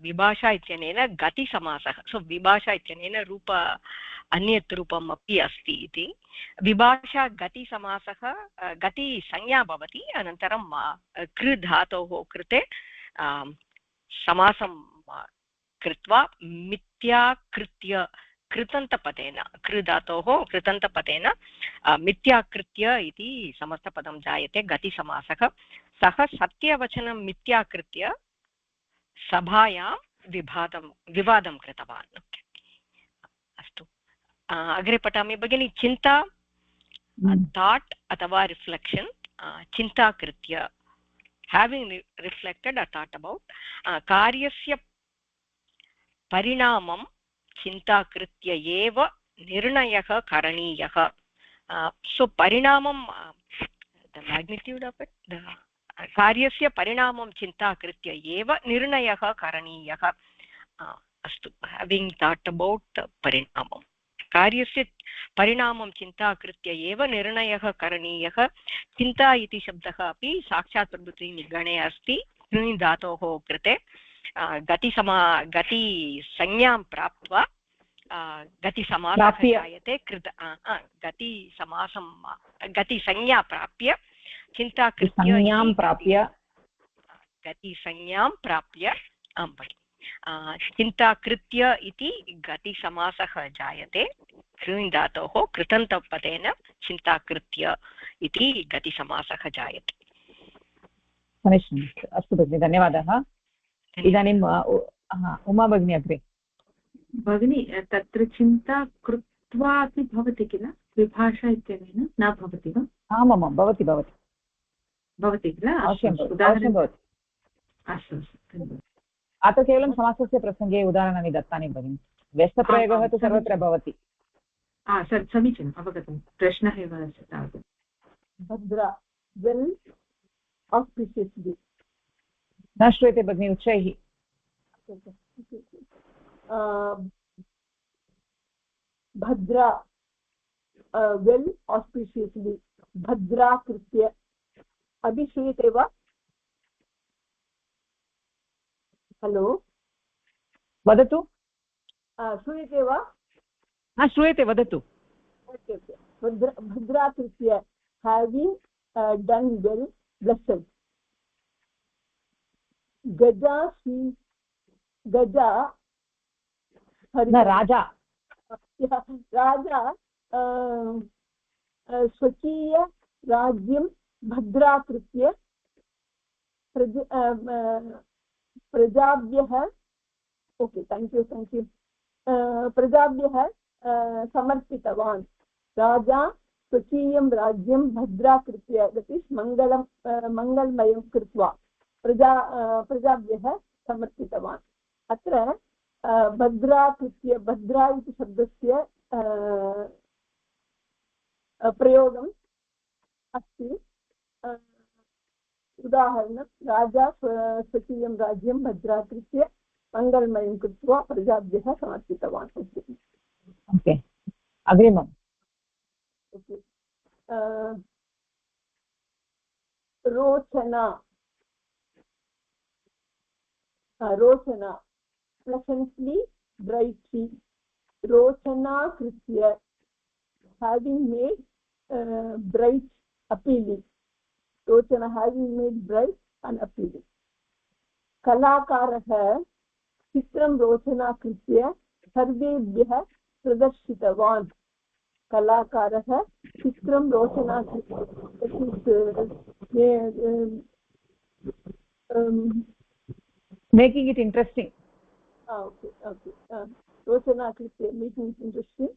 विभाषा इत्यनेन गतिसमासः सो विभाषा इत्यनेन रूप अन्यत् रूपम् अपि अस्ति इति विभाषा गतिसमासः गतिसंज्ञा भवति अनन्तरं कृ धातोः कृते समासं कृत्वा मिथ्याकृत्य कृतन्तपदेन कृ धातोः कृतन्तपदेन मिथ्याकृत्य इति समस्तपदं जायते गतिसमासः सः सत्यवचनं मिथ्याकृत्य सभायां विवादं कृतवान् अस्तु अग्रे पठामि भगिनी चिन्ता थाट् अथवा रिफ्लेक्षन् चिन्ता कृत्य having reflected or thought about कार्यस्य परिणामं चिन्ता कृत्य एव निर्णयः करणीयः सो परिणामं the magnitude of it कार्यस्य परिणामं चिन्ता कृत्य एव निर्णयः करणीयः अस्तु having thought about परिणामं कार्यस्य परिणामं चिन्ता कृत्य एव निर्णयः करणीयः चिन्ता इति शब्दः अपि साक्षात् प्रभृतिनिगणे अस्ति कृञ् धातोः कृते गतिसंज्ञां प्राप्त्वा गतिसमासः जायते गतिसंज्ञा प्राप्य चिन्ता गतिसंज्ञां प्राप्य चिन्ता कृत्य इति गतिसमासः जायते कृञ् धातोः कृतन्तपदेन चिन्ता कृत्य इति गतिसमासः जायते समीचीनम् अस्तु भगिनि धन्यवादः इदानीम् उमा भगिनी अग्रे भगिनी तत्र चिन्ता कृत्वा अपि भवति किल विभाषा इत्यनेन न भवति वा आमां भवति किल अवश्यं भवति अस्तु अत्र केवलं समासस्य प्रसङ्गे उदाहरणानि दत्तानि भगिनि व्यस्तप्रयोगः तु सर्वत्र भवति समीचीनम् अवगतं प्रश्नः एव अस्ति तावत् भद्रा वेल् आस्पिशियस्लि न श्रूयते भगिनि उच्चैः भद्रा वेल् आस्पिशियस्लि भद्रा कृत्य अपि श्रूयते वा हलो वदतु श्रूयते वा श्रूयते वदतु ओके भद्रा कृत्य having done well, blessed. Gaja means Gaja. न राजा राजा स्वकीय राज्यं भद्राकृत्य प्रजाभ्यः ओके थैंक यू प्रजाभ्यः समर्पितवान् राजा स्वकीयं राज्यं भद्राकृत्य दट् इस् मङ्गलमयं कृत्वा प्रजाभ्यः समर्पितवान् अत्र भद्राकृत्य भद्रा इति शब्दस्य प्रयोगम् अस्ति उदाहरणं राजा स्वकीयं राज्यं भद्राकृत्य मङ्गलमयं कृत्वा प्रजाभ्यः समर्पितवान् ओके अग्रिमम् okay रोचना pleasantly brightly rochana krithya having made bright appealing rochana having made bright and appealing kalakarah chitram rochana krithya sarvebhyah pradashitavan kalakarah chitram rochana krithya making it interesting. Okay. रोचना कृते making it interesting.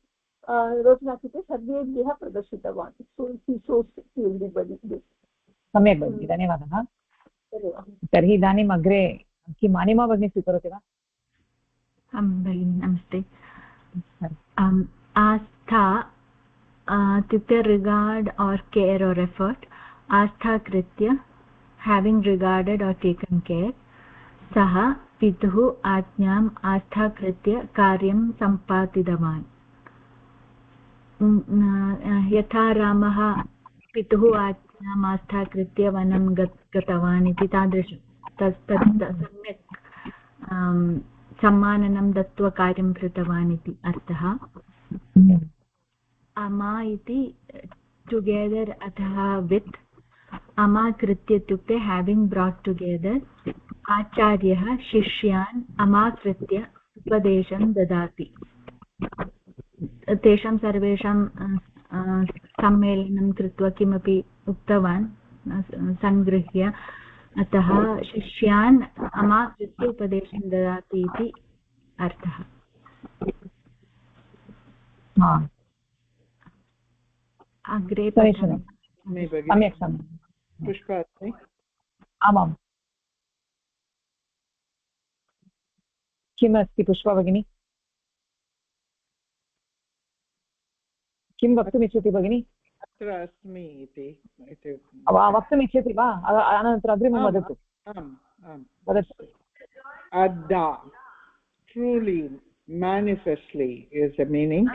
रोचना कृते सर्वेभ्यः प्रदर्शितवान्. So he shows to everybody this. सम्यक् भगिनि धन्यवादः. तर्हि इदानीम् अग्रे किम् अनिमा भगिनी स्वीकरोति वा? आं भगिनि नमस्ते. आस्था इत्युक्ते regard or care or effort. आस्था कृत्य having regarded or taken care. सः पितुः आज्ञाम् आस्थाकृत्य कार्यं सम्पादितवान्. यथा रामः पितुः आज्ञाम् आस्थाकृत्य वनं गतवान् इति तादृशं तत् सम्यक् सम्माननं दत्त्वा कार्यं कृतवान् इति अर्थः. अमा इति टुगेदर् अतः वित् अमाकृत्य इत्युक्ते हेविङ्ग् ब्राट् टुगेदर्. आचार्यः शिष्यान् अमाकृत्य उपदेशं ददाति. तेषां सर्वेषां सम्मेलनं कृत्वा किमपि उक्तवान् सङ्गृह्य अतः शिष्यान् अमाकृत्य उपदेशं ददाति इति अर्थः. अग्रे सम्यक् पुष्पा आमाम् किमस्ति पुष्पा भगिनी किं वक्तुमिच्छति भगिनी? अत्र अस्मि इति वक्तुमिच्छति वा? अनन्तरम् अग्रिमं वदतु. वदतु. अद्दा truly manifestly is the meaning,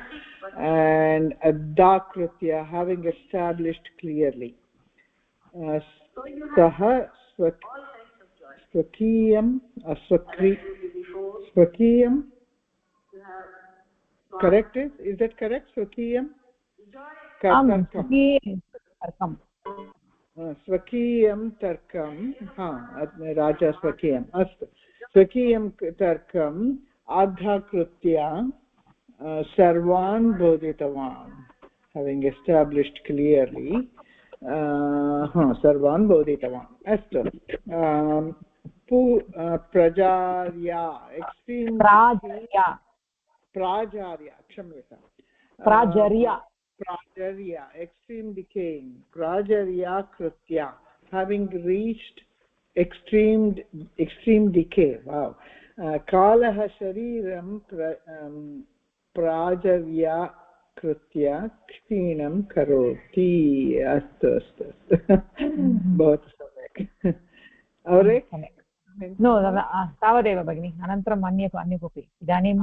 and adda kritya having established clearly. Saha swakiyam swakiyam correct is that correct? Swakiyam tarkam स्वकीयं तर्कं राजा स्वकीयम् अस्तु स्वकीयं तर्कम् आधाकृत्य सर्वान् बोधितवान् having established clearly सर्वान् बोधितवान् अस्तु प्रजार्या एक्स्ट्रीम् प्राचार्या क्षम्यतां Prajarya, extreme decaying. Prajarya kritya, having reached extreme decay. Wow. Kalaha shariram prajarya kritya kshinam karoti. Astu. Bahut samak. Aure? No, तावदेव भगिनि. अनन्तरम् अन्य कोऽपि. इदानीं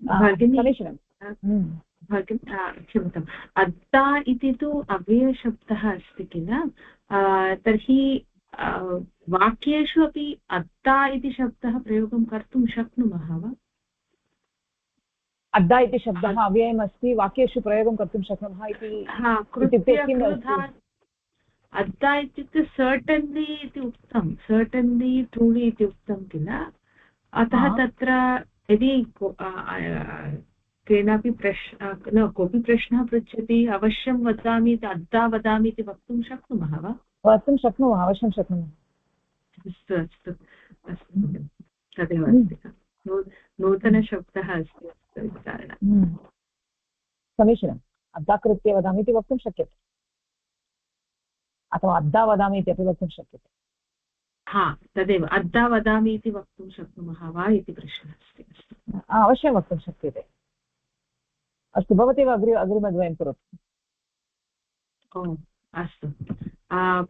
समीचीनं. क्षम्यताम् अद्दा इति तु अव्ययशब्दः अस्ति किल तर्हि वाक्येषु अपि अद्दा इति शब्दः प्रयोगं कर्तुं शक्नुमः वा अद्दा इति शब्दः अव्ययम् अस्ति, वाक्येषु प्रयोगं कर्तुं शक्नुमः इत्युक्ते किम् अस्ति? अद्दा इत्युक्ते सर्टन्लि इति उक्तं, सर्टन्लि ट्रूलि इति उक्तं किल, अतः तत्र यदि केनापि कोऽपि प्रश्नः पृच्छति अवश्यं वदामि अद्दा वदामि इति वक्तुं शक्नुमः वा? वक्तुं शक्नुमः, अवश्यं शक्नुमः। अस्तु अस्तु अस्तु, तदेव अस्ति, नूतनशब्दः अस्ति कारणात्। समीचीनम्। अद्दा कृत्य वदामि इति वक्तुं शक्यते, अथवा अद्दा वदामि इत्यपि वक्तुं शक्यते। तदेव, अद्दा वदामि इति वक्तुं शक्नुमः वा इति प्रश्नः अस्ति। अवश्यं वक्तुं शक्यते। अस्तु, भवती अग्रिमद्वयं करोतु। अस्तु,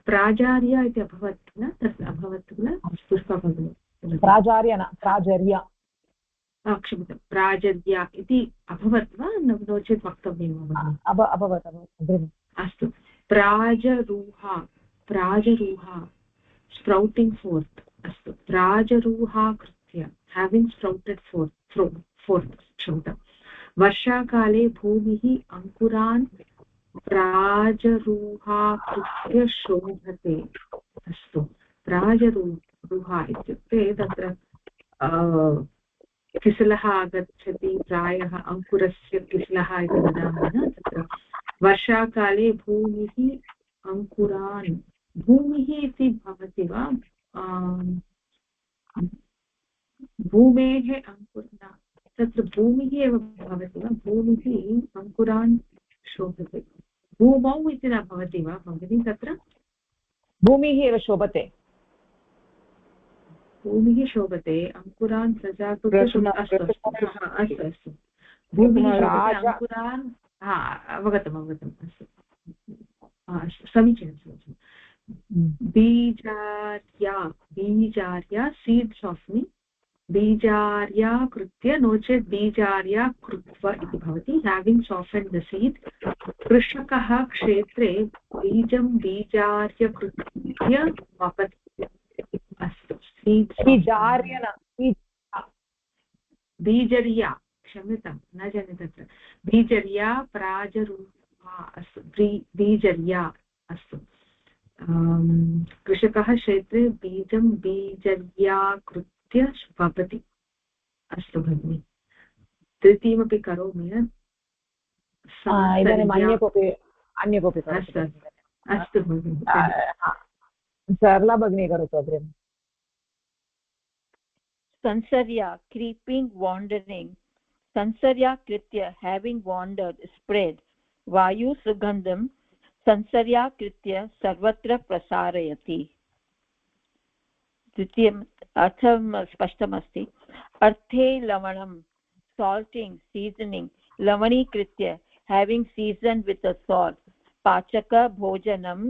प्राचार्य इति अभवत् किल, तत् अभवत् किल, पुष्पा भगिनी? प्राचार्य न, प्राचर्य। क्षम्यतां, प्राचर्य इति अभवत् वा, नो चेत् वक्तव्यं वा? अभवत् अग्रिमम्। अस्तु, प्राजरूहा, प्राजरूहा स्प्रौटिङ्ग् फोर्त्। अस्तु, प्राजरूहा कृत्य, हेविङ्ग् स्प्रौटेड् फोर्त्, क्षम्यतां, वर्षाकाले भूमिः अङ्कुरान् प्राजरूहा कृत्य शोभते। अस्तु, प्राजरूहा इत्युक्ते तत्र किसलः आगच्छति, प्रायः अङ्कुरस्य किसलः इति वदामः न, तत्र वर्षाकाले भूमिः अङ्कुरान्, भूमिः इति भवति वा, भूमेः अङ्कुरान्, तत्र भूमिः एव भवति वा, भूमिः अङ्कुरान् शोभते, भूमौ इति न भवति वा भगिनी? तत्र भूमिः एव शोभते, भूमिः शोभते, अङ्कुरान् प्रजाकृत्य। अस्तु अस्तु, भूमिः अङ्कुरान्, अवगतम् अवगतम्, अस्तु समीचीनं। बीजार्या सीड्स् आफ् मी, बीजार्या कृत्य, नो चेत् बीजार्या कृत्वा इति भवति, हेविङ्ग् साफ्टेन्ड् द सीड्। कृषकः क्षेत्रे बीजं बीजार्य कृत्य वपति। अस्तु, बीजर्या, क्षम्यतां, न जाने तत्र, बीजर्या प्राजरूपा। अस्तु, बीजर्या। अस्तु, कृषकः क्षेत्रे बीजं बीजर्या कृत्य वपति। अस्तु भगिनि, तृतीयमपि करोमि। इदानीम् अन्य कोऽपि अस्तु अस्तु भगिनि, सरला भगिनी करोतु अग्रिमम्। संसर्या creeping, wandering, संसर्या कृत्य having wandered, spread, वायु सुगन्धं संसर्या कृत्य सर्वत्र प्रसारयति। द्वितीयम् अर्थं स्पष्टमस्ति। अर्थे लवणं, salting, seasoning, लवणीकृत्य having seasoned with a salt, पाचक भोजनं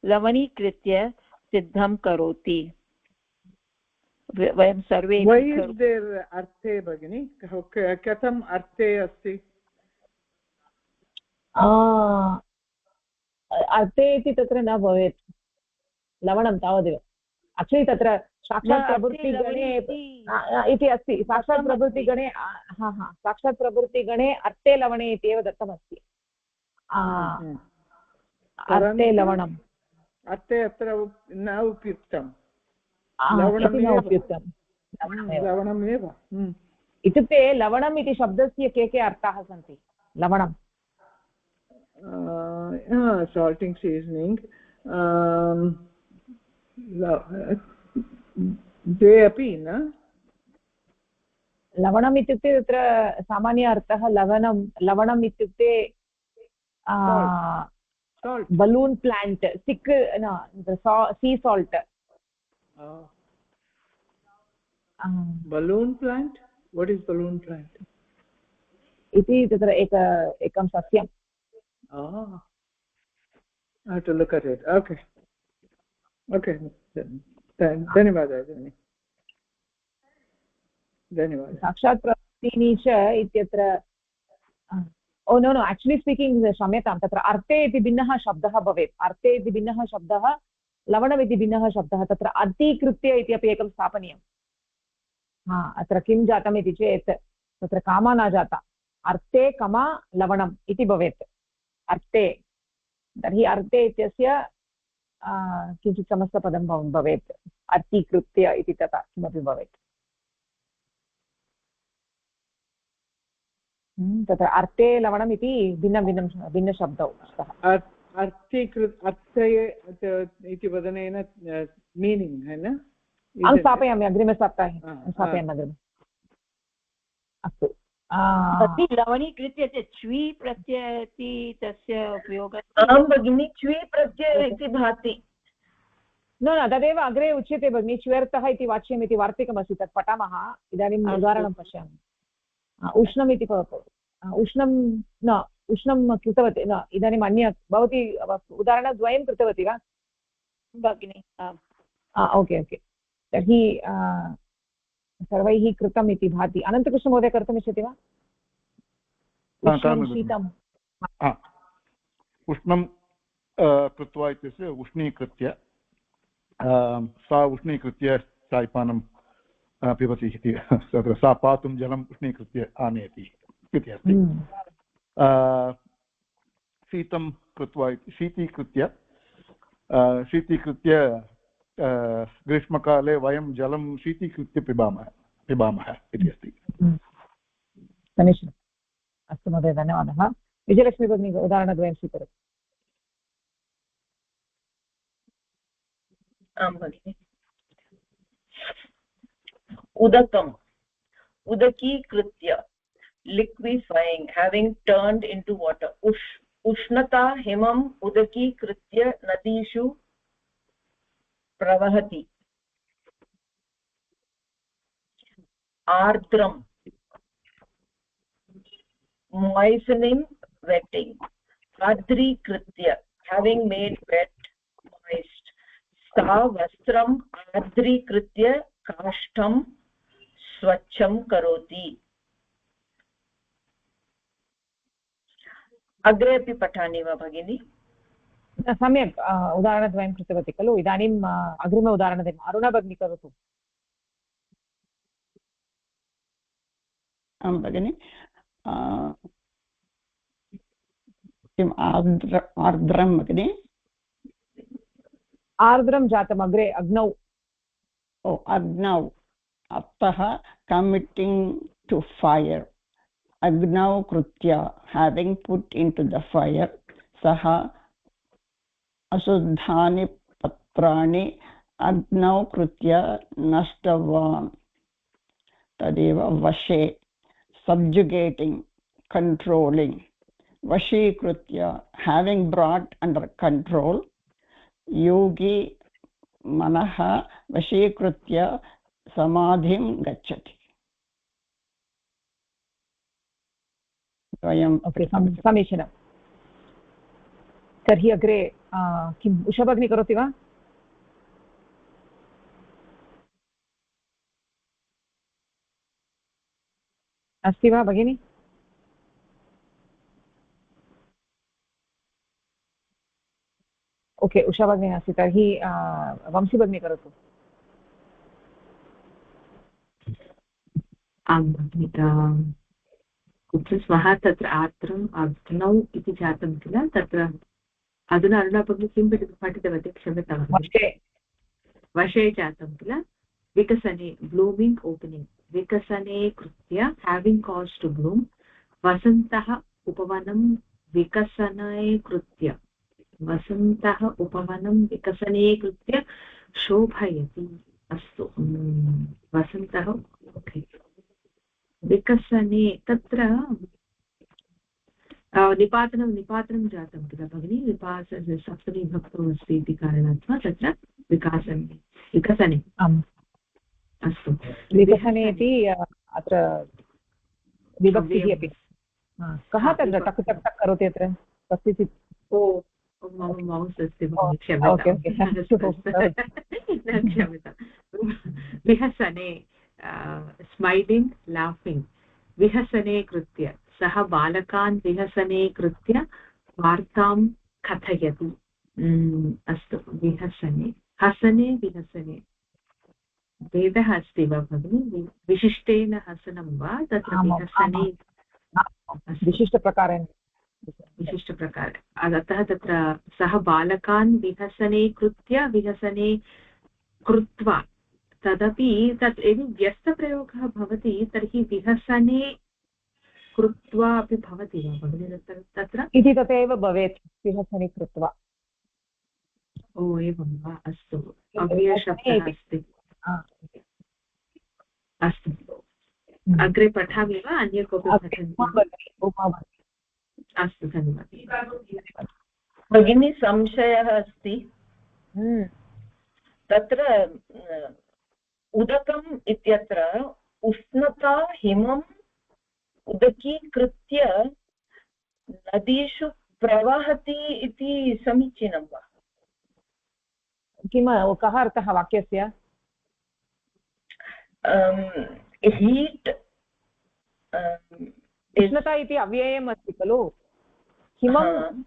लवणीकृत्य सिद्धं करोति। वयं सर्वे अर्थे भगिनि, कथम् अर्थे अस्ति? अर्थे इति तत्र न भवेत्, लवणं तावदेव। एक्चुलि तत्र साक्षात् प्रवृत्तिगणे इति अस्ति, साक्षात् प्रवृत्तिगणे, साक्षात् प्रवृत्तिगणे अर्थे लवणे इत्येव दत्तमस्ति। अर्थे लवणम्, अर्थे अत्र न उपयुक्तं, लवणमेव। इत्युक्ते लवणम् इति शब्दस्य के अर्थाः सन्ति? लवणं साल्टिङ्ग्, सीसनिङ्ग्, द्वे अपि न। लवणम् इत्युक्ते तत्र सामान्य अर्थः लवणम् इत्युक्ते बलून् प्लांट्, सिक् sea salt. Balloon plant, what is balloon plant इति तत्र एकं सस्यं। I have to look at it. Okay. धन्यवादः भगिनि, धन्यवादः। साक्षात् प्रवृत्तिनि च इत्यत्र नो एक्चुअली स्पीकिङ्ग्, क्षम्यतां, तत्र अर्थे इति भिन्नः शब्दः भवेत्। अर्थे इति भिन्नः शब्दः, लवणम् इति भिन्नः शब्दः। तत्र अतिकृत्य इति अपि एकं स्थापनीयम्। अत्र किं जातम् इति चेत् तत्र कामा न जाता, अर्थे कमा लवणम् इति भवेत् अर्थे तर्हि अर्थे इत्यस्य किञ्चित् समस्तपदं भवेत् अर्थीकृत्य इति तथा किमपि भवेत् तत्र अर्थे लवणम् इति भिन्नशब्दौ स्तः अर्थये इति वदनेन मीनिङ्ग् है न अहं स्थापयामि अग्रिमसप्ताहे स्थापयामि अग्रिमे अस्तु लवणीकृत्य च्वी प्रत्यय इति तस्य उपयोगः आं भगिनि च्वी प्रत्यय इति भाति न तदेव अग्रे उच्यते भगिनि च्व्यर्थः इति वाच्यम् इति वार्तिकमस्ति तत् पठामः इदानीम् उदाहरणं पश्यामि उष्णम् इति उष्णं न उष्णं कृतवती न इदानीम् अन्य भवती उदाहरणद्वयं कृतवती वा भगिनि ओके ओके तर्हि सर्वैः कृतम् इति भाति अनन्तकृष्णमहोदय कर्तुमिच्छति वा शीतम् उष्णं कृत्वा इत्यस्य उष्णीकृत्य सा उष्णीकृत्य चायपानं पिबति इति तत्र सा पातुं जलम् उष्णीकृत्य आनयति इति अस्ति शीतं कृत्वा शीतीकृत्य ग्रीष्मकाले वयं जलं शीतीकृत्य पिबामः इति अस्ति समीचीनम् अस्तु महोदय धन्यवादः विजयलक्ष्मी भगिनी उदाहरणद्वयं स्वीकरोतु आं भगिनि उदकम् उदकीकृत्य liquefying having turned into water उष्णता हिमम् उदकीकृत्य नदीषु प्रवहति आर्द्रम् moistening wetting आर्द्रीकृत्य having made wet moist सा वस्त्रम् आर्द्रीकृत्य काष्ठं स्वच्छं करोति अग्रे अपि पठामि वा भगिनि सम्यक् उदाहरणद्वयं कृतवती खलु इदानीम् अग्रिम उदाहरणद्वयम् अरुणा भगिनी करोतु आं भगिनि किम् आर्द्रं भगिनि आर्द्रं जातम् अग्रे अग्नौ अग्नौ अतः कमिटिङ्ग् टु फैर् अग्नौ कृत्य having put into the fire सः अशुद्धानि पत्राणि अग्नौ कृत्य नष्टवान् तदेव वशे subjugating controlling वशीकृत्य having brought under control योगी मनः वशीकृत्य समाधिं गच्छति वयम् ओके समीचीनं तर्हि अग्रे किम् उषा भगिनी करोति वा अस्ति वा भगिनी ओके उषा भगिनी अस्ति तर्हि वंशी भगिनी करोतु आं भगिनि कुत्र स्मः तत्र आर्द्रम् अग्नौ इति जातं किल तत्र अधुना अरुणा भगिनी किं पठितवती क्षम्यतां वशे जातं किल विकसने ब्लूमिङ्ग् ओपनिङ्ग् विकसने कृत्य हेविङ्ग् कास् टु ब्लूम् वसन्तः उपवनं विकसने कृत्य वसन्तः उपवनं विकसने कृत्य शोभयति अस्तु वसन्तः ओके विकसने तत्र निपातनं जातं किल भगिनि सप्तमी भक्तौ अस्ति इति कारणात् तत्र विकसने अस्तु विकसने इति अत्र विभक्तिः अपि कः तत्र टक् टक् टक् करोति अत्र कस्यचित् मम मौस् अस्ति क्षम्यतां विहसने स्मैलिङ्ग् लाफिङ्ग् विहसने कृत्य सः बालकान् विहसने कृत्य वार्तां कथयति अस्तु विहसने हसने विहसने भेदः अस्ति वा भगिनि विशिष्टेन हसनं वा तत्र विहसने विशिष्टप्रकारेण विशिष्टप्रकारे अतः तत्र सः बालकान् विहसने कृत्वा तदपि तत् यदि व्यस्तप्रयोगः भवति तर्हि विहसने कृत्वा अपि भवति वा भगिनि तत्र इति तथैव भवेत् विहसने कृत्वा ओ एवं वा अस्तु अव्ययशब्दः अस्ति अस्तु अग्रे पठामि वा अन्य कोऽपि पठन्ति अस्तु धन्यवादः भगिनी संशयः अस्ति तत्र उदकम् इत्यत्र उष्णता हिमम् उदकीकृत्य नदीषु प्रवहति इति समीचीनं वा किं कः अर्थः वाक्यस्य हीट् उष्णता इति अव्ययम् अस्ति खलु हिमम्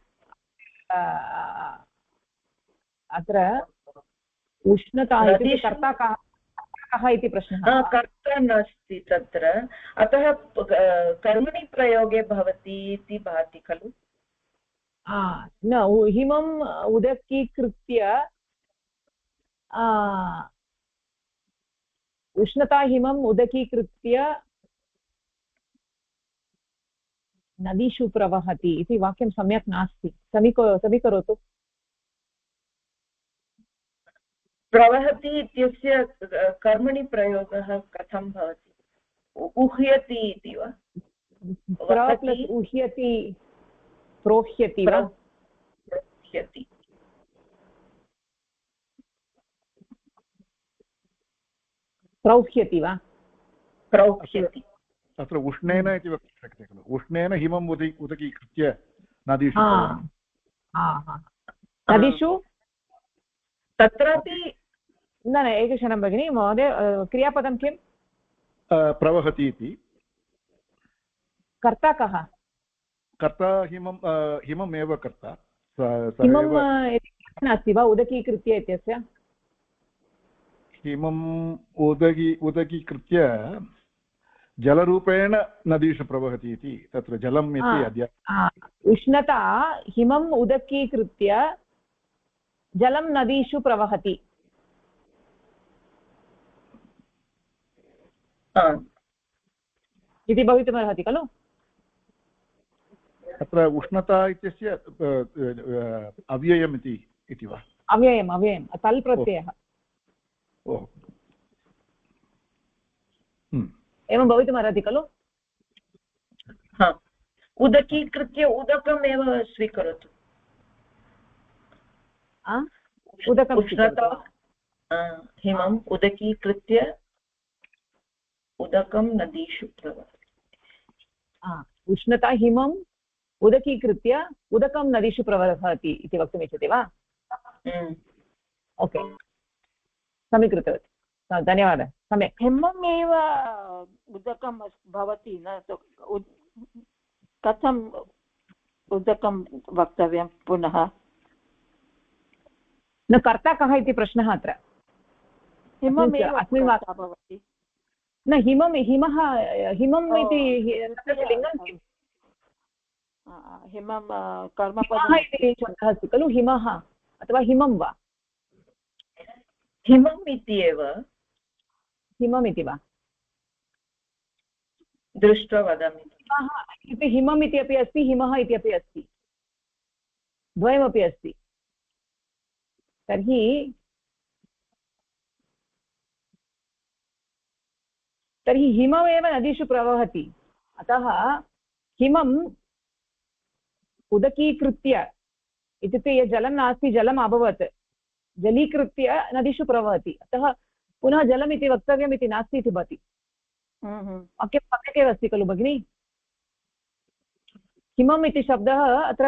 अत्र उष्णता इति कर्ता कः इति प्रश्नः कर्ता नास्ति तत्र अतः कर्मणि प्रयोगे भवति इति भाति खलु न हिमम् उदकीकृत्य उष्णता हिमम् उदकीकृत्य नदीषु प्रवहति इति वाक्यं सम्यक् नास्ति समीकरोतु प्रवहति इत्यस्य कर्मणि प्रयोगः कथं भवति उह्यति इति वा उह्यति प्रोह्यति वा प्रोह्यति प्रौह्यति वा प्रौह्यति तत्र उष्णेन इति वक्तुं शक्यते खलु उष्णेन हिमम् उदकीकृत्य नदीषु नदीषु तत्रापि न एकक्षणं भगिनि महोदय क्रियापदं किं प्रवहति इति कर्ता कः कर्ता हिमम् एव कर्ता हिमं नास्ति वा उदकीकृत्य इत्यस्य हिमम् उदकीकृत्य जलरूपेण नदीषु प्रवहति इति तत्र जलम् इति अद्य उष्णता हिमम् उदकीकृत्य जलं नदीषु प्रवहति इति भवितुमर्हति खलु अत्र उष्णता इत्यस्य अव्ययम् इति वा अव्ययम् तल् प्रत्ययः एवं भवितुमर्हति खलु उदकीकृत्य उदकमेव स्वीकरोतु उष्णता हिमम् उदकीकृत्य उदकं नदीषु प्रवहति उष्णता हिमम् उदकीकृत्य उदकं नदीषु प्रवहति इति वक्तुमिच्छति वा ओके सम्यक् कृतवती धन्यवादः सम्यक् हिमम् एव उदकं भवति न कथम् उदकं वक्तव्यं पुनः न कर्ता कः इति प्रश्नः अत्र हिमम् अस्मिन् भवति न हिमम् इति लिङ्गं किम् हिमं कर्मपदम् इति शब्दः अस्ति खलु हिमः अथवा हिमं वा हिमम् इति एव हिमम् इति वा दृष्ट्वा वदामि इत्युक्ते हिमम् इति अपि अस्ति हिमः इति अपि अस्ति द्वयमपि अस्ति तर्हि हिममेव नदीषु प्रवहति अतः हिमम् उदकीकृत्य इत्युक्ते यत् जलं नास्ति जलम् अभवत् जलीकृत्य नदीषु प्रवहति अतः पुनः जलम् इति वक्तव्यम् इति नास्ति इति भाति वाक्यं सम्यक् एव अस्ति खलु भगिनि हिमम् इति शब्दः अत्र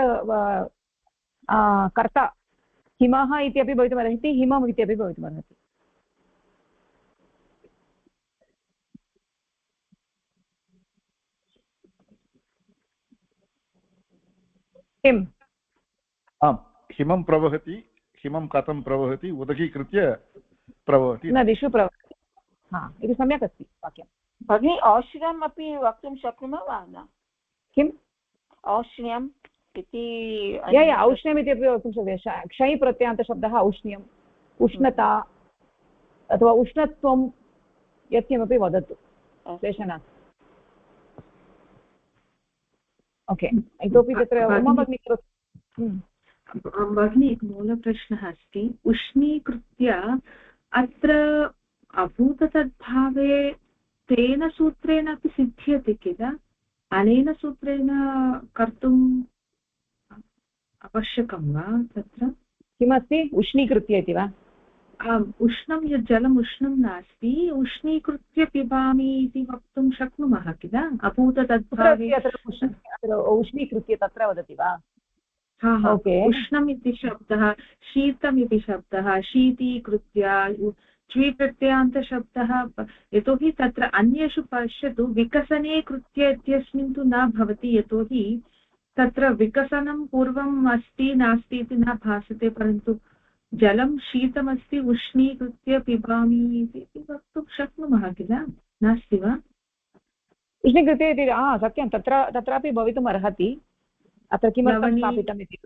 कर्ता हिमः इति अपि भवितुमर्हति हिमम् इति अपि भवितुमर्हति किम् आम् हिमं प्रवहति हिमं कथं प्रवहति उदकीकृत्य प्रवहति नदीषु प्रवहति इति सम्यक् अस्ति वाक्यं भगिनी औषधम् अपि वक्तुं शक्नुमः वा न किम् औष्ण्यम् इति औष्ण्यम् इति अपि वक्तुं शक्यते क्षै प्रत्ययान्तशब्दः औष्ण्यम् उष्णता अथवा उष्णत्वं यत्किमपि वदतु क्लेशः नास्ति ओके इतोपि तत्र उमा भगिनी भगिनी मूलप्रश्नः अस्ति उष्णीकृत्य अत्र अभूततद्भावे तेन सूत्रेण अपि सिद्ध्यति किल अनेन सूत्रेण कर्तुम् आवश्यकं वा तत्र किमस्ति उष्णीकृत्य इति वा उष्णं यत् जलम् उष्णं नास्ति उष्णीकृत्य पिबामि इति वक्तुं शक्नुमः किल अभूततद्भावे उष्णीकृत्य तत्र वदति वा उष्णम् इति शब्दः शीतम् इति शब्दः शीतीकृत्य च्वीप्रत्ययान्तशब्दः यतोहि तत्र अन्येषु पश्यतु विकसने कृत्य इत्यस्मिन् तु न भवति यतोहि तत्र विकसनं पूर्वम् अस्ति नास्ति इति न भासते परन्तु जलं शीतमस्ति उष्णीकृत्य पिबामि इति वक्तुं शक्नुमः किल नास्ति वा उष्णीकृत्य इति सत्यं तत्रापि भवितुम् अर्हति अत्र किमर्थं स्थापितम् इति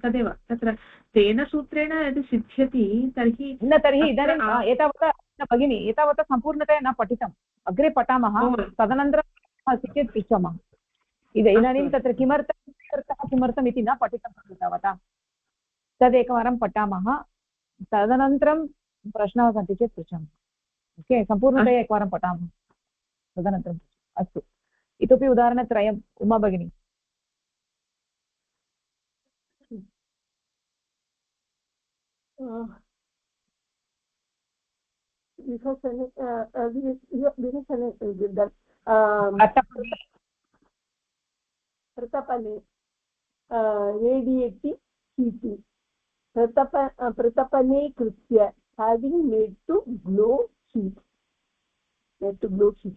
तदेव तत्र तेन सूत्रेण यदि सिद्ध्यति तर्हि इदानीम् एतावता भगिनी एतावता सम्पूर्णतया न पठितम् अग्रे पठामः तदनन्तरम् अस्ति चेत् पृच्छामः इदानीं तत्र किमर्थम् इति न पठितं एतावता तदेकवारं पठामः तदनन्तरं प्रश्नाः सन्ति चेत् पृच्छामः ओके सम्पूर्णतया एकवारं पठामः तदनन्तरम् अस्तु इतोपि उदाहरणत्रयम् उमा भगिनी प्रतपने रेडियेटि हीटिङ्ग् प्रतपने कृत्य having made to glow heat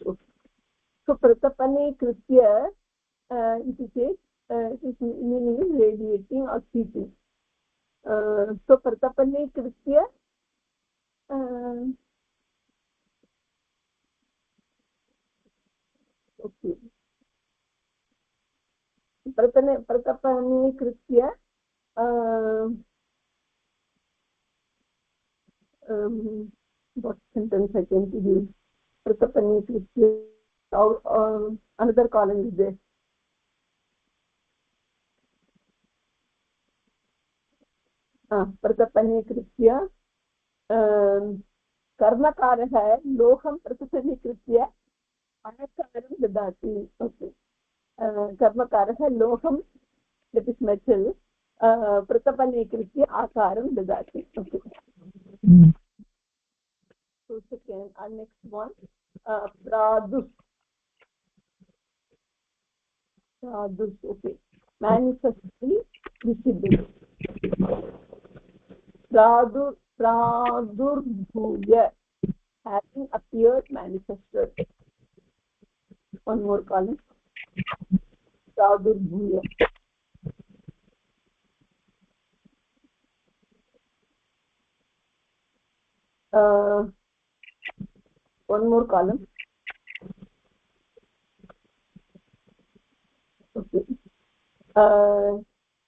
okay so pratapane krutya it is meaning radiating or heating so pratapane krutya okay pratapane krutya what sentence I can give you pratapane krutya or another column is there pratapane krutya कर्मकारः लोहं पृथक् कृत्य आकारं ददाति okay कर्मकारः लोहं that is metal पृथक् कृत्य आकारं ददाति okay so second next one pradus okay manifestly visible pradurбhuya having appeared manifested one more column pradurбhuya one more column okay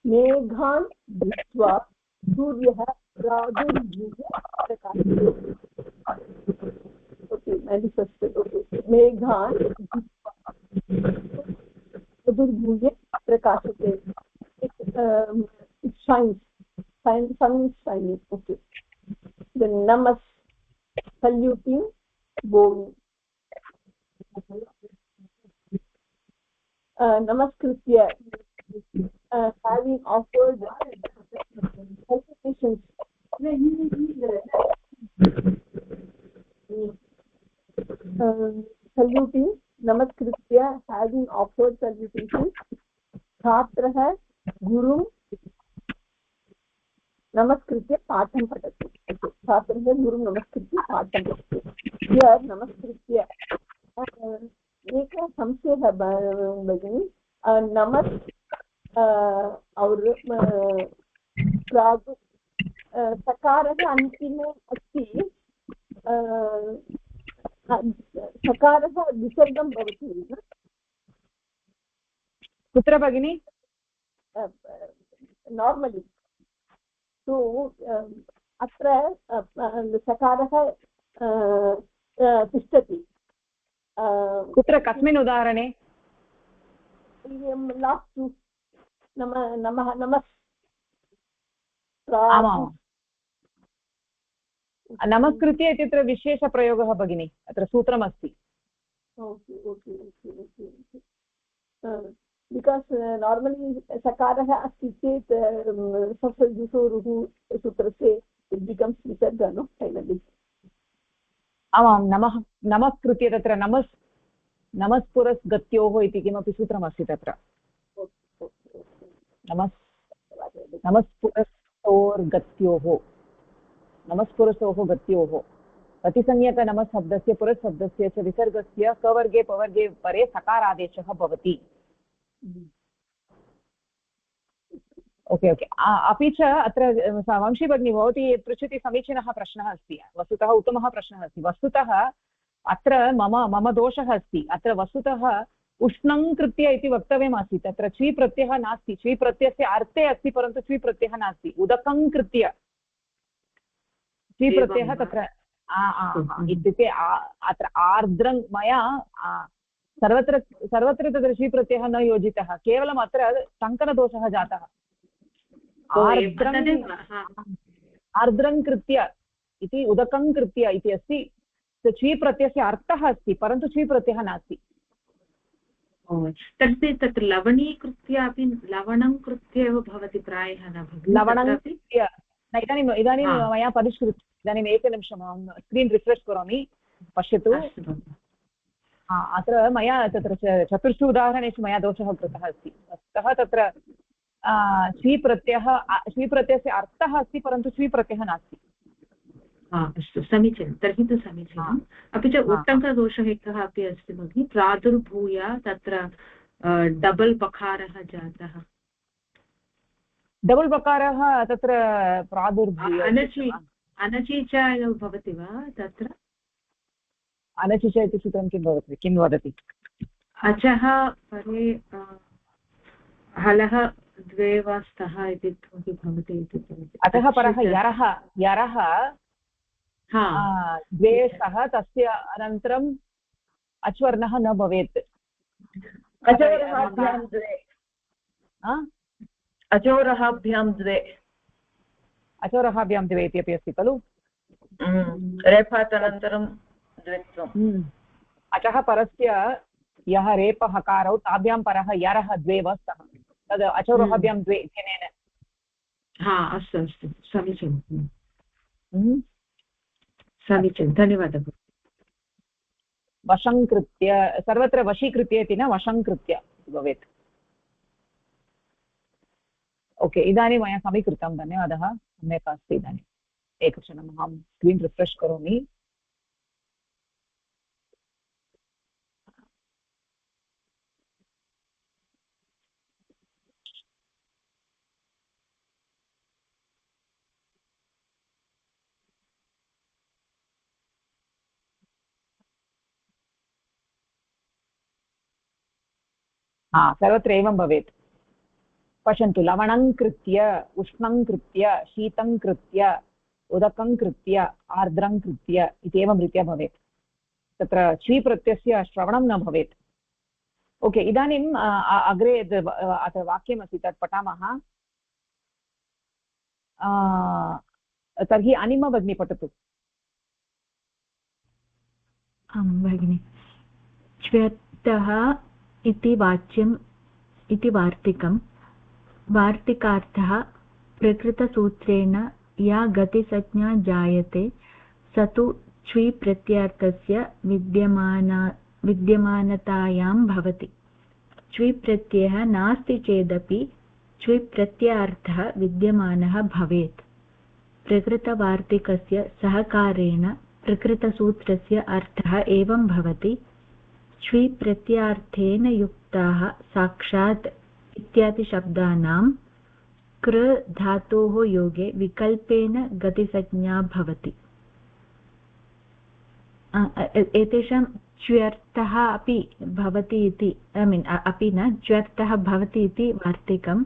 meghan drishtva suryah pradurбhuya prakashate okay manifested okay meghan pradurбhuya prakashate it shines sun is shining okay then namas saluting bowing namaskritya having offered salutations saluting namaskritya having offered salutations छात्रः गुरुं नमस्कृत्य पाठं पठति छात्रः गुरुं नमस्कृत्य पाठं पठति हियर् नमस्कृत्य एकः संशयः भगिनी नमस् और प्रागु सकारः अन्तिमे अस्ति सकारः विसर्गं भवति कुत्र भगिनि? नार्मलि तु अत्र सकारः तिष्ठति कुत्र कस्मिन् उदाहरणे? लास्ट् टु नमः नमस्कृत्य इत्यत्र विशेषप्रयोगः भगिनि, अत्र सूत्रमस्ति. बिकास् नार्मलि सकारः अस्ति चेत् सफलजुसोरुः सूत्रस्य इट् बिकम्स् विसर्ग नो फैनलि. आमां नमस्कृत्य तत्र नमस्पुरस् गत्योः इति किमपि सूत्रमस्ति तत्र. नमस्पुरसोः गत्योः प्रतिसंज्ञकनमशब्दस्य पुरशब्दस्य च विसर्गस्य कवर्गे पवर्गे परे सकारादेशः भवति. Okay okay. अपि च अत्र वंशी भगिनी भवती पृच्छति समीचीनः प्रश्नः अस्ति, वस्तुतः उत्तमः प्रश्नः अस्ति. वस्तुतः अत्र मम दोषः अस्ति. अत्र वस्तुतः उष्णं कृत्य इति वक्तव्यमासीत्. तत्र च्वी प्रत्ययः नास्ति. च्वी प्रत्ययस्य अर्थे अस्ति परन्तु च्वी प्रत्ययः नास्ति. उदकं कृत्य च्वी प्रत्ययः तत्र इत्युक्ते अत्र आर्द्रं मया सर्वत्र तत्र च्वी प्रत्ययः न योजितः. केवलम् अत्र टङ्कनदोषः जातः. आर्द्रं कृत्य इति उदकं कृत्य इति अस्ति. च्वी प्रत्ययस्य अर्थः अस्ति परन्तु च्वी प्रत्ययः नास्ति. तत्र लवणीकृत्य अपि लवणं कृत्य एव भवति प्रायः न भवति. लवणं कृत्य इदानीं मया परिष्कृत्य इदानीम् एकनिमिषम् अहं स्क्रीन् रिफ्रेश् करोमि, पश्यतु. अत्र मया तत्र चतुर्षु उदाहरणेषु मया दोषः कृतः अस्ति. अतः तत्र च्वी प्रत्ययस्य अर्थः अस्ति परन्तु च्वी प्रत्ययः नास्ति. अस्तु, समीचीनं. तर्हि तु समीचीनम्. अपि च उत्तङ्कदोषः एकः अपि अस्ति भगिनि. प्रादुर्भूय तत्र डबल् बकारः जातः. डबल् बकारः तत्र प्रादुर्भूय अनचि च भवति वा तत्र? अनचि च इति सूत्रं किं वदति? अचः परे हलः द्वे वा स्तः इति भवति इति. अतः परः यरः द्वे स्तः तस्य अनन्तरम् अच्वर्णः न भवेत्. अचोरहाभ्यां द्वे इति अपि अस्ति खलु. रेफात् अनन्तरं द्वित्वम्. अचः परस्य यः रेपहकारौ ताभ्यां परः यरः द्वे वा स्तः तद् अचोरहाभ्यां द्वे इत्यनेन. अस्तु अस्तु, समीचीनं. समीचीनं, धन्यवादः. वशं कृत्य सर्वत्र वशीकृत्य इति न, वशं कृत्य भवेत्. ओके, इदानीं मया समीकृतं. धन्यवादः, सम्यक् अस्ति. इदानीम् एकक्षणम् अहं स्क्रीन् रिफ्रेश् करोमि. सर्वत्र एवं भवेत्. पश्यन्तु, लवणं कृत्य, उष्णं कृत्य, शीतं कृत्य, उदकं कृत्य, आर्द्रं कृत्य इति एवं रीत्या भवेत्. तत्र च्वी प्रत्ययस्य श्रवणं न भवेत्. ओके, इदानीम् अग्रे अत्र वाक्यमस्ति तत् पठामः. तर्हि अनिमा भगिनी पठतु. आं भगिनि. श्वेतः इति वाच्यम् इति वार्तिकं. वार्तिकार्थः प्रकृतसूत्रेण या गतिसंज्ञा जायते स तु च्वी प्रत्ययार्थस्य विद्यमानतायां भवति. च्वी प्रत्ययः नास्ति चेदपि च्वी प्रत्ययार्थः विद्यमानः भवेत्. प्रकृतवार्तिकस्य सहकारेण प्रकृतसूत्रस्य अर्थः एवं भवति. च्वी प्रत्ययार्थेन युक्ताः साक्षात् इत्यादि शब्दानां कृ धातोः योगे विकल्पेन गतिसंज्ञा भवति. एतेषां च्व्यर्थः अपि भवति इति अपि न च्व्यर्थः भवति इति वार्तिकं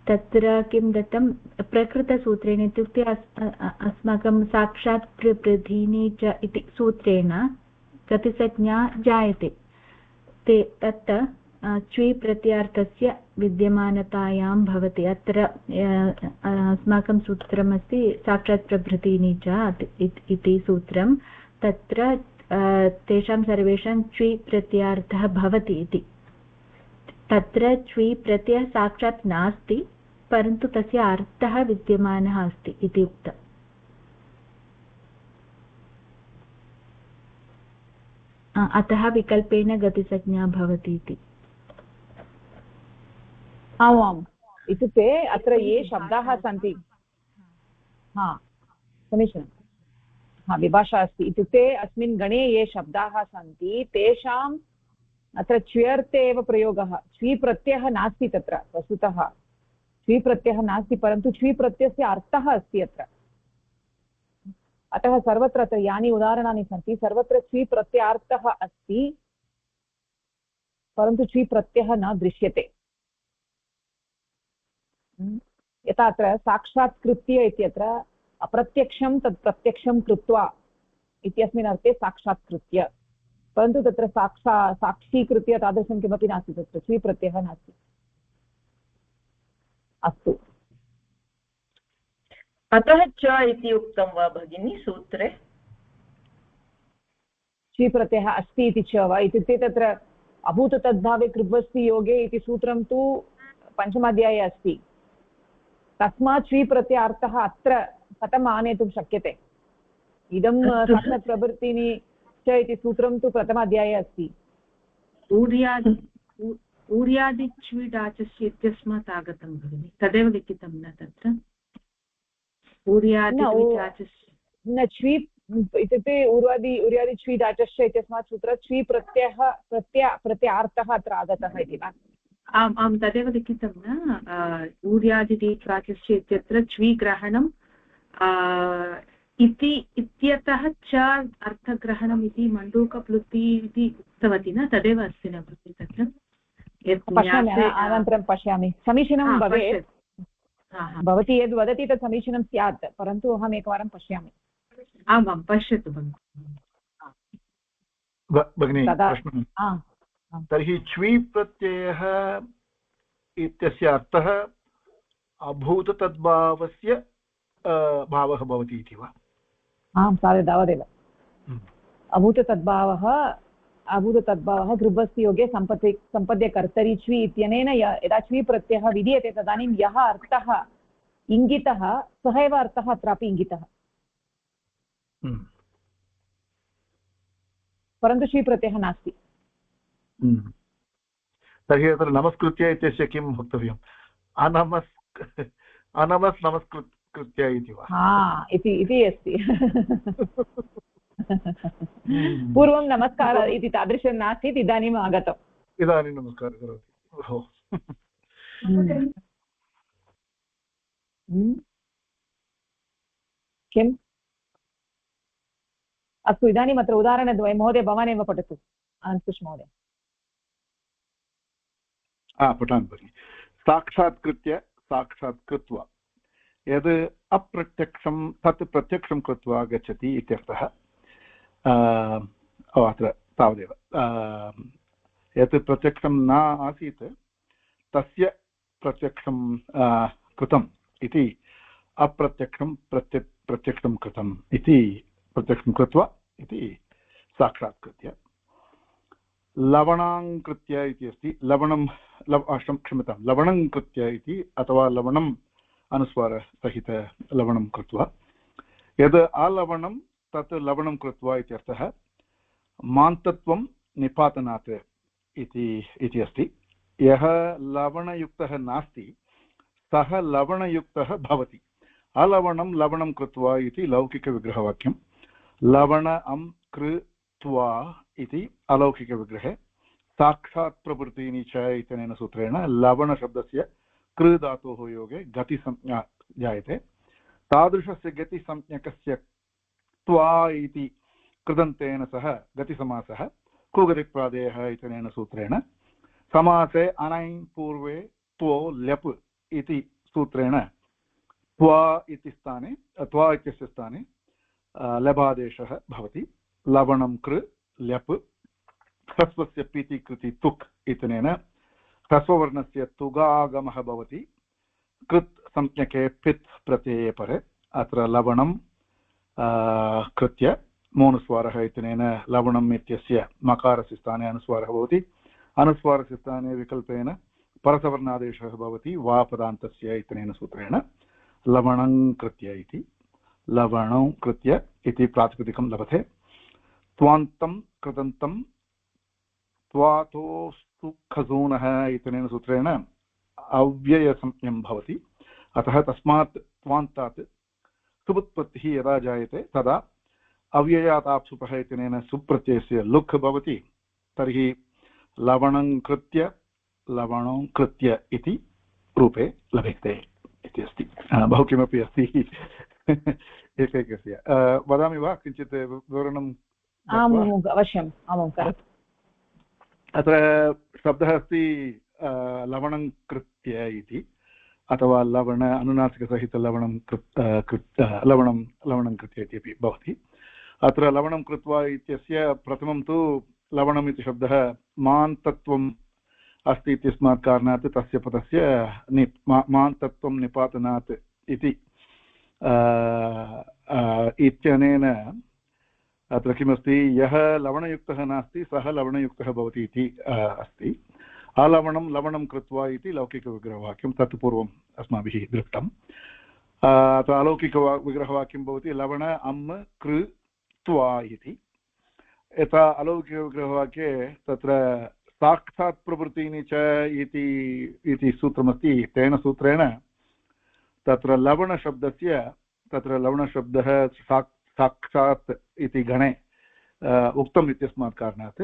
तत्र किं दत्तं प्रकृतसूत्रेण इत्युक्ते अस्माकं साक्षात् प्रबृद्धीनि च इति सूत्रेण गतिसंज्ञा जायते तत् च्वी प्रत्ययार्थस्य विद्यमानतायां भवति अत्र अस्माकं सूत्रमस्ति साक्षात् प्रभृतीनि च इति सूत्रं तत्र तेषां सर्वेषां च्वी प्रत्ययार्थः भवति इति तत्र च्वी प्रत्ययः साक्षात् नास्ति परन्तु तस्य अर्थः विद्यमानः अस्ति इति उक्तम् अतः विकल्पेन गतिसंज्ञा भवति इति आमाम् इत्युक्ते अत्र ये शब्दाः सन्ति समीचीनं विभाषा अस्ति इत्युक्ते अस्मिन् गणे ये शब्दाः सन्ति तेषाम् अत्र च्व्यर्थे एव प्रयोगः च्वी प्रत्ययः नास्ति तत्र वस्तुतः च्वी प्रत्ययः नास्ति परन्तु च्वी प्रत्ययस्य अर्थः अस्ति अत्र अतः सर्वत्र अत्र यानि उदाहरणानि सन्ति सर्वत्र च्वी प्रत्ययार्थः अस्ति परन्तु च्वी प्रत्ययः न दृश्यते यथा अत्र साक्षात्कृत्य इत्यत्र अप्रत्यक्षं तत् प्रत्यक्षं कृत्वा इत्यस्मिन् अर्थे साक्षात्कृत्य परन्तु तत्र साक्षीकृत्य तादृशं किमपि नास्ति तत्र च्वी प्रत्ययः नास्ति अस्तु अतः च इति उक्तं वा भगिनी सूत्रे च्वी प्रत्ययः अस्ति इति च वा इत्युक्ते तत्र अभूत तद्भावे कृद्वस्ति योगे इति सूत्रं तु पञ्चमाध्याये अस्ति तस्मात् च्वी प्रत्ययार्थः अत्र कथम् आनेतुं शक्यते इदं साक्षात् प्रभृतीनि च इति सूत्रं तु प्रथमाध्याये अस्ति ऊर्यादि च्वी डाचस्य इत्यस्मात् आगतं भगिनि तदेव लिखितं न तत्र न च्वी इत्युक्ते उर्यादि च्वी डाचस्य इत्यस्मात् सूत्रात् च्वी प्रत्ययार्थः अत्र आगतः इति वा आम् आं तदेव लिखितं न ऊर्यादिवाचस्य इत्यत्र च्वी ग्रहणं इति इत्यतः च अर्थग्रहणम् इति मण्डूकप्लुति इति उक्तवती न तदेव अस्ति न तत्र अनन्तरं पश्यामि समीचीनं भवेत् भवती यद् वदति तत् समीचीनं स्यात् परन्तु अहम् एकवारं पश्यामि आम् आं पश्यतु भगिनी तर्हि च्वी प्रत्ययः इत्यस्य अर्थः अभूततद्भावस्य भावः भवति इति वा आं तावदेव अभूततद्भावः गृभस्य योगे सम्पद्य कर्तरि च्वी इत्यनेन यदा च्वी प्रत्ययः विधीयते तदानीं यः अर्थः इङ्गितः सः एव अर्थः अत्रापि इङ्गितः परन्तु च्वी प्रत्ययः नास्ति तर्हि अत्र नमस्कृत्य इत्यस्य किं वक्तव्यम् नमस्कृत्य इति वा इति अस्ति पूर्वं नमस्कारः इति तादृशं नासीत् इदानीम् आगतम् इदानीं नमस्कारः करोति किम् अस्तु इदानीम् अत्र उदाहरणद्वयं महोदय भवान् एव पठतु अनन्तकृष्ण महोदय पठामि भगिनि साक्षात्कृत्य साक्षात् कृत्वा यद् अप्रत्यक्षं तत् प्रत्यक्षं कृत्वा गच्छति इत्यर्थः अत्र तावदेव यत् प्रत्यक्षं न आसीत् तस्य प्रत्यक्षं कृतम् इति अप्रत्यक्षं प्रत्यक्षं कृतम् इति प्रत्यक्षं कृत्वा इति साक्षात्कृत्य लवणाङ्कृत्य इति अस्ति लवणं क्षम्यतां लवणङ्कृत्य इति अथवा लवणम् अनुस्वारसहित लवणं कृत्वा यद् अलवणं तत् लवणं कृत्वा इत्यर्थः मान्तत्वं निपातनात् इति अस्ति यः लवणयुक्तः नास्ति सः लवणयुक्तः भवति अलवणं लवणं कृत्वा इति लौकिकविग्रहवाक्यं लवणं कृत्वा इति अलौकिकविग्रहे साक्षात् प्रभृतीनि च इत्यनेन सूत्रेण लवणशब्दस्य कृ धातोः योगे गतिसंज्ञा जायते तादृशस्य गतिसंज्ञकस्य त्वा इति कृदन्तेन सह गतिसमासः कुगतिप्रादेयः इत्यनेन सूत्रेण समासे अनैं पूर्वे त्वो ल्यप् इति सूत्रेण त्वा इत्यस्य स्थाने लबादेशः भवति लवणं कृ ल्यप् ह्रस्वस्य पीति कृति तुक् इत्यनेन ह्रस्ववर्णस्य तुगागमः भवति कृत् संज्ञके पित् प्रत्यये परे अत्र लवणं कृत्य मोनुस्वारः इत्यनेन लवणम् इत्यस्य मकारस्य स्थाने अनुस्वारः भवति अनुस्वारस्य स्थाने विकल्पेन परसवर्णादेशः भवति वा पदान्तस्य इत्यनेन सूत्रेण लवणं कृत्य इति लवणं कृत्य इति प्रातिपदिकं लभते त्वान्तं कृदन्तं त्वातोस्तु खसूनः इत्यनेन सूत्रेण अव्ययसंज्ञं भवति अतः तस्मात् त्वान्तात् सुबुत्पत्तिः यदा जायते तदा अव्ययात् आप्सुपः इत्यनेन सुप्रत्ययस्य लुक् भवति तर्हि लवणं कृत्य इति रूपे लभ्यते इति अस्ति बहु किमपि अस्ति एकैकस्य वदामि वा किञ्चित् विवरणम् अवश्यम् आमां करोतु अत्र शब्दः अस्ति लवणं कृत्य इति अथवा लवण अनुनासिकसहितलवणं लवणं कृत्य इत्यपि भवति अत्र लवणं कृत्वा इत्यस्य प्रथमं तु लवणम् इति शब्दः मान्तत्वम् अस्ति इत्यस्मात् कारणात् तस्य पदस्य मान्तत्वं निपातनात् इति इत्यनेन अत्र किमस्ति यः लवणयुक्तः नास्ति सः लवणयुक्तः भवति इति अस्ति अलवणं लवणं कृत्वा इति लौकिकविग्रहवाक्यं तत् पूर्वम् अस्माभिः दृष्टम् अत्र अलौकिकविग्रहवाक्यं भवति लवण अम् कृ त्वा इति यथा अलौकिकविग्रहवाक्ये तत्र साक्षात् प्रवृत्तीनि च इति सूत्रमस्ति तेन सूत्रेण तत्र लवणशब्दः साक्षात् इति गणे उक्तम् इत्यस्मात् कारणात्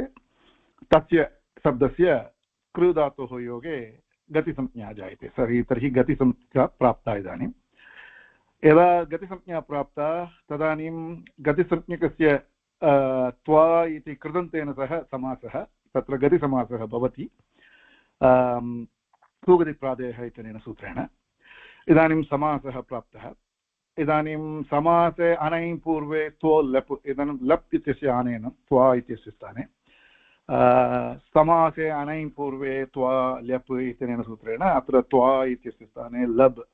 तस्य शब्दस्य कृ धातोः योगे गतिसंज्ञा जायते तर्हि गतिसंज्ञा प्राप्ता इदानीं यदा गतिसंज्ञा प्राप्ता तदानीं गतिसंज्ञकस्य त्वा इति कृदन्तेन सह समासः तत्र गतिसमासः भवति कुगतिप्रादेयः इत्यनेन सूत्रेण इदानीं समासः प्राप्तः इदानीं समासे अनैं पूर्वे त्वो लप् इदानीं लप् इत्यस्य आनेन त्वा इत्यस्य स्थाने समासे अनैं पूर्वे त्वा ल्यप् इत्यनेन सूत्रेण अत्र त्वा इत्यस्य स्थाने लब्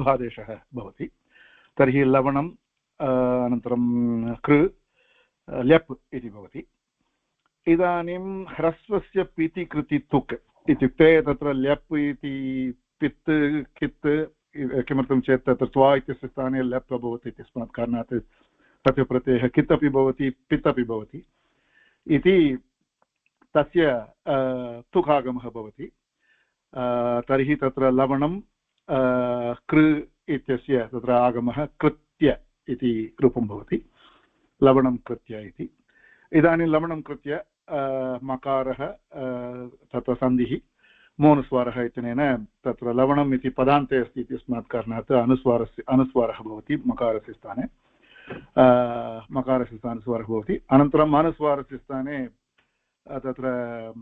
आदेशः भवति तर्हि लवणं अनन्तरं कृ ल्यप् इति भवति इदानीं ह्रस्वस्य पीति कृति तुक् इत्युक्ते तत्र ल्यप् इति पित् कित् किमर्थं चेत् तत्र त्वा इत्यस्य स्थाने लप् भवति इत्यस्मात् कारणात् तस्य प्रत्ययः कित् अपि भवति पित् अपि भवति इति तस्य तुकागमः भवति तर्हि तत्र लवणं कृ इत्यस्य तत्र आगमः कृत्य इति रूपं भवति लवणं कृत्य इति इदानीं लवणं कृत्य मकारः तत्र सन्धिः मोनुस्वारः इत्यनेन तत्र लवणम् इति पदान्ते अस्ति इत्यस्मात् कारणात् अनुस्वारः भवति मकारस्य स्थाने स्वरः भवति अनन्तरम् अनुस्वारस्य स्थाने तत्र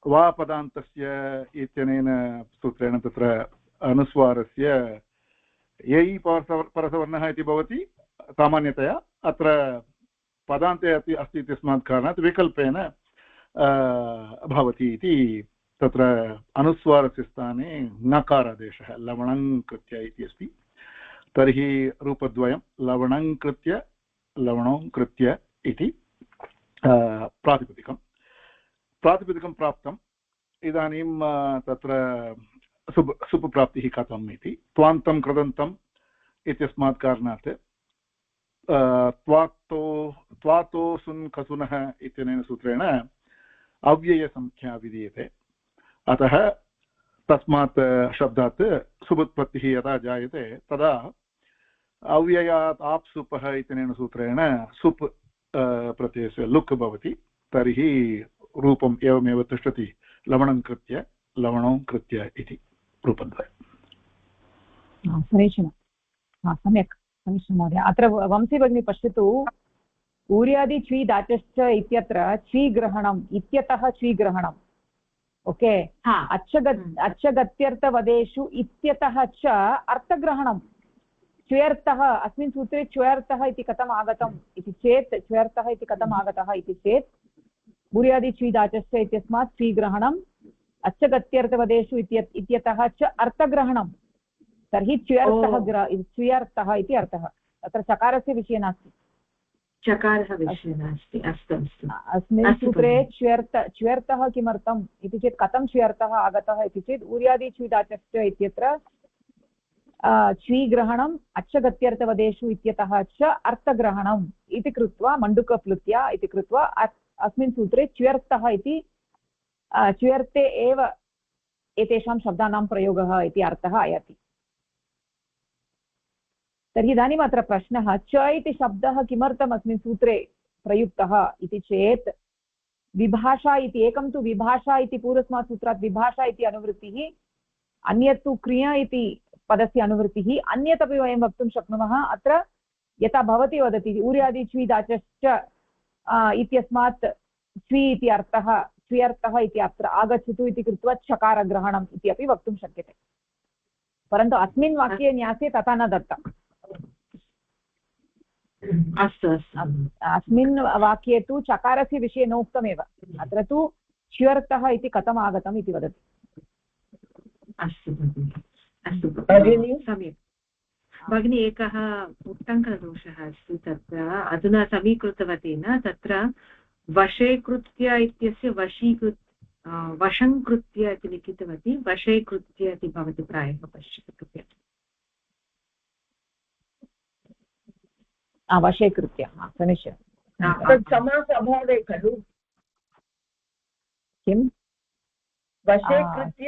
वा पदान्तस्य इत्यनेन सूत्रेण तत्र अनुस्वारस्य यै परसवर्णः इति भवति सामान्यतया अत्र पदान्ते अपि अस्ति इत्यस्मात् कारणात् विकल्पेन भवति इति तत्र अनुस्वारस्य स्थाने नकारादेशः लवणं कृत्य इति अस्ति तर्हि रूपद्वयं लवणं कृत्य इति प्रातिपदिकं प्राप्तम् इदानीं तत्र सुप्राप्तिः कथम् इति त्वान्तं कृदन्तम् इत्यस्मात् कारणात् त्वातो सुन् खसुनः इत्यनेन सूत्रेण अव्ययसंख्या विधीयते अतः तस्मात् शब्दात् सुबुत्पत्तिः यदा जायते तदा अव्ययात् आप्सुपः इत्यनेन सूत्रेण सुप् प्रत्ययस्य लुक् भवति तर्हि रूपम् एवमेव तिष्ठति लवणं कृत्य इति रूपद्वयम् समीचीनं सम्यक् समीचीनं महोदय। अत्र वंशी भगिनी पश्यतु, ऊर्यादि च्वी दाचश्च इत्यत्र च्वीग्रहणम् इत्यतः च्वीग्रहणम्, ओके। अच्छगत्यर्थवदेषु इत्यतः च अर्थग्रहणं। च्व्यर्थः अस्मिन् सूत्रे च्व्यर्थः इति कथम् आगतम् इति चेत्, च्व्यर्थः इति कथम् आगतः इति चेत्, ऊर्यादि च्वी दाचश्च इत्यस्मात् च्वीग्रहणम्, अच्छगत्यर्थवदेषु इत्यतः च अर्थग्रहणं। तर्हि च्व्यर्थः इति अर्थः। तत्र चकारस्य विषये नास्ति, चकारः विषये नास्ति। अस्तु अस्तु। अस्मिन् सूत्रे च्व्यर्थः किमर्थम् इति चेत्, कथं च्व्यर्थः आगतः इति चेत्, ऊर्यादि च्वी दाचश्च इत्यत्र च्वीग्रहणम् अच्छगत्यर्थवदेषु इत्यतः च अर्थग्रहणम् इति कृत्वा, मण्डुकप्लुत्या इति कृत्वा अस्मिन् सूत्रे च्व्यर्थः इति, च्व्यर्थे एव एतेषां शब्दानां प्रयोगः इति अर्थः आयाति। तर्हि इदानीम् अत्र प्रश्नः, च इति शब्दः किमर्थम् अस्मिन् सूत्रे प्रयुक्तः इति चेत्, विभाषा इति, एकं तु विभाषा इति पूर्वस्मात् सूत्रात् विभाषा इति अनुवृत्तिः, अन्यत् तु क्रिया इति पदस्य अनुवृत्तिः, अन्यत् अपि वयं वक्तुं शक्नुमः। अत्र यथा भवती वदति, ऊर्यादि च्वी दाचश्च इत्यस्मात् च्वी इति अर्थः, च्व्यर्थः इति अत्र आगच्छतु इति कृत्वा चकारग्रहणम् इति अपि वक्तुं शक्यते, परन्तु अस्मिन् वाक्ये न्यासे तथा न दत्तम्। अस्तु अस्तु। अस्मिन् वाक्ये तु चकारस्य विषये नोक्तमेव, अत्र तु च्व्यर्थः इति कथम् आगतम् इति वदति। अस्तु अस्तु सम्यक् भगिनी। एकः उट्टङ्कदोषः अस्ति तत्र, अधुना समीकृतवती न, तत्र वशीकृत्य इत्यस्य वशङ्कृत्य इति लिखितवती, वशीकृत्य इति भवति प्रायः, पश्यतु कृपया। वशीकृत्य, समीचीनं। तत् समासअभावे खलु, किं वशीकृत्य,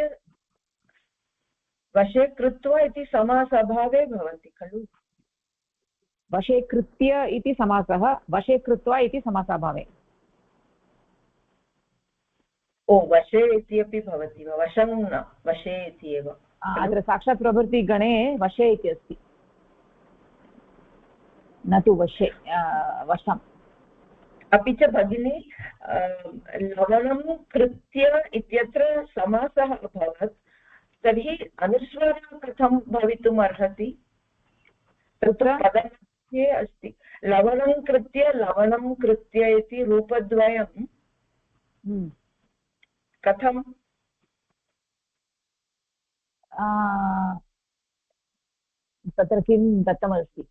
वशे कृत्वा इति समासअभावे भवति खलु। वशे कृत्य इति समासः, वशे कृत्वा इति समासाभावे। ओ, वशे इति अपि भवति वा? वशं न, वशे इति एव। अत्र साक्षात् प्रभृतिगणे वशे इति अस्ति, न तु वशे, वशम्। अपि च भगिनी, लवणं कृत्य इत्यत्र समासः अभवत्, तर्हि अनुस्वारः कथं भवितुम् अर्हति? तत्र पदमध्ये अस्ति लवणं कृत्य इति रूपद्वयं कथं? तत्र किं दत्तमस्ति?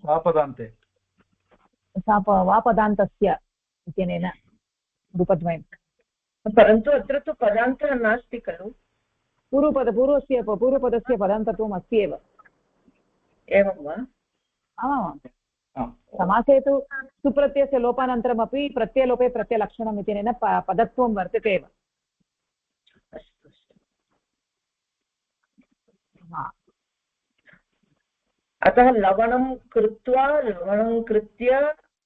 वापदान्ते, वापदान्तस्य इत्यनेन रूपद्वयं। परन्तु अत्र तु पदान्तः नास्ति खलु। पूर्वपदस्य पदान्तत्वम् अस्ति एव। एवं वा? समासे तु सुप्रत्ययस्य लोपानन्तरमपि प्रत्ययलोपे प्रत्ययलक्षणम् इत्यनेन पदत्वं वर्तते एव। अस्तु अस्तु। अतः लवणं कृत्वा,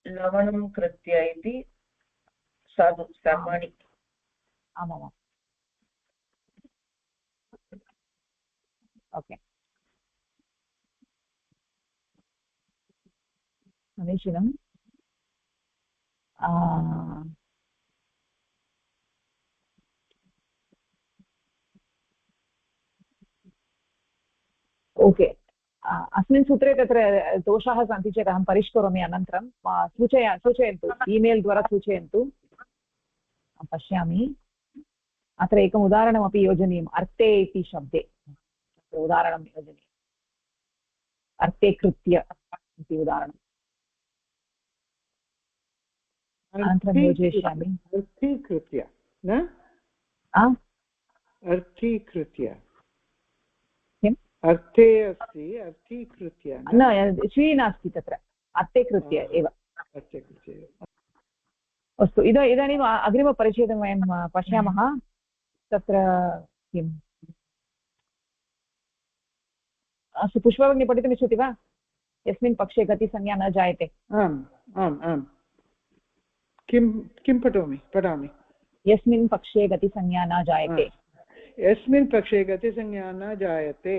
लवणं कृत्य इति साधु सामानि। आमामाम्, ओके, समीचीनम्। ओके, अस्मिन् सूत्रे तत्र दोषाः सन्ति चेत् अहं परिष्करोमि, अनन्तरं सूचयन्तु, ईमेल् द्वारा सूचयन्तु, पश्यामि। अत्र एकम् उदाहरणमपि योजनीयम्, अर्थे इति शब्दे उदाहरणं योजनीयम्, अर्थे कृत्य इति उदाहरणम् अनन्तरं योजयिष्यामि। अर्थीकृत्य न, अर्थीकृत्य किम्? अर्थे अस्ति, अर्थीकृत्य न, श्री नास्ति तत्र, अर्थे कृत्य एव। अस्तु, इदानीम् अग्रिमपरिच्छेदं वयं पश्यामः। तत्र किम्? अस्तु, पुष्पभगिनी पठितुमिच्छति वा? यस्मिन् पक्षे गतिसंज्ञा न जायते। आम् आम् आम्, किं पठामि? यस्मिन् पक्षे गतिसंज्ञा न जायते। यस्मिन् पक्षे गतिसंज्ञा न जायते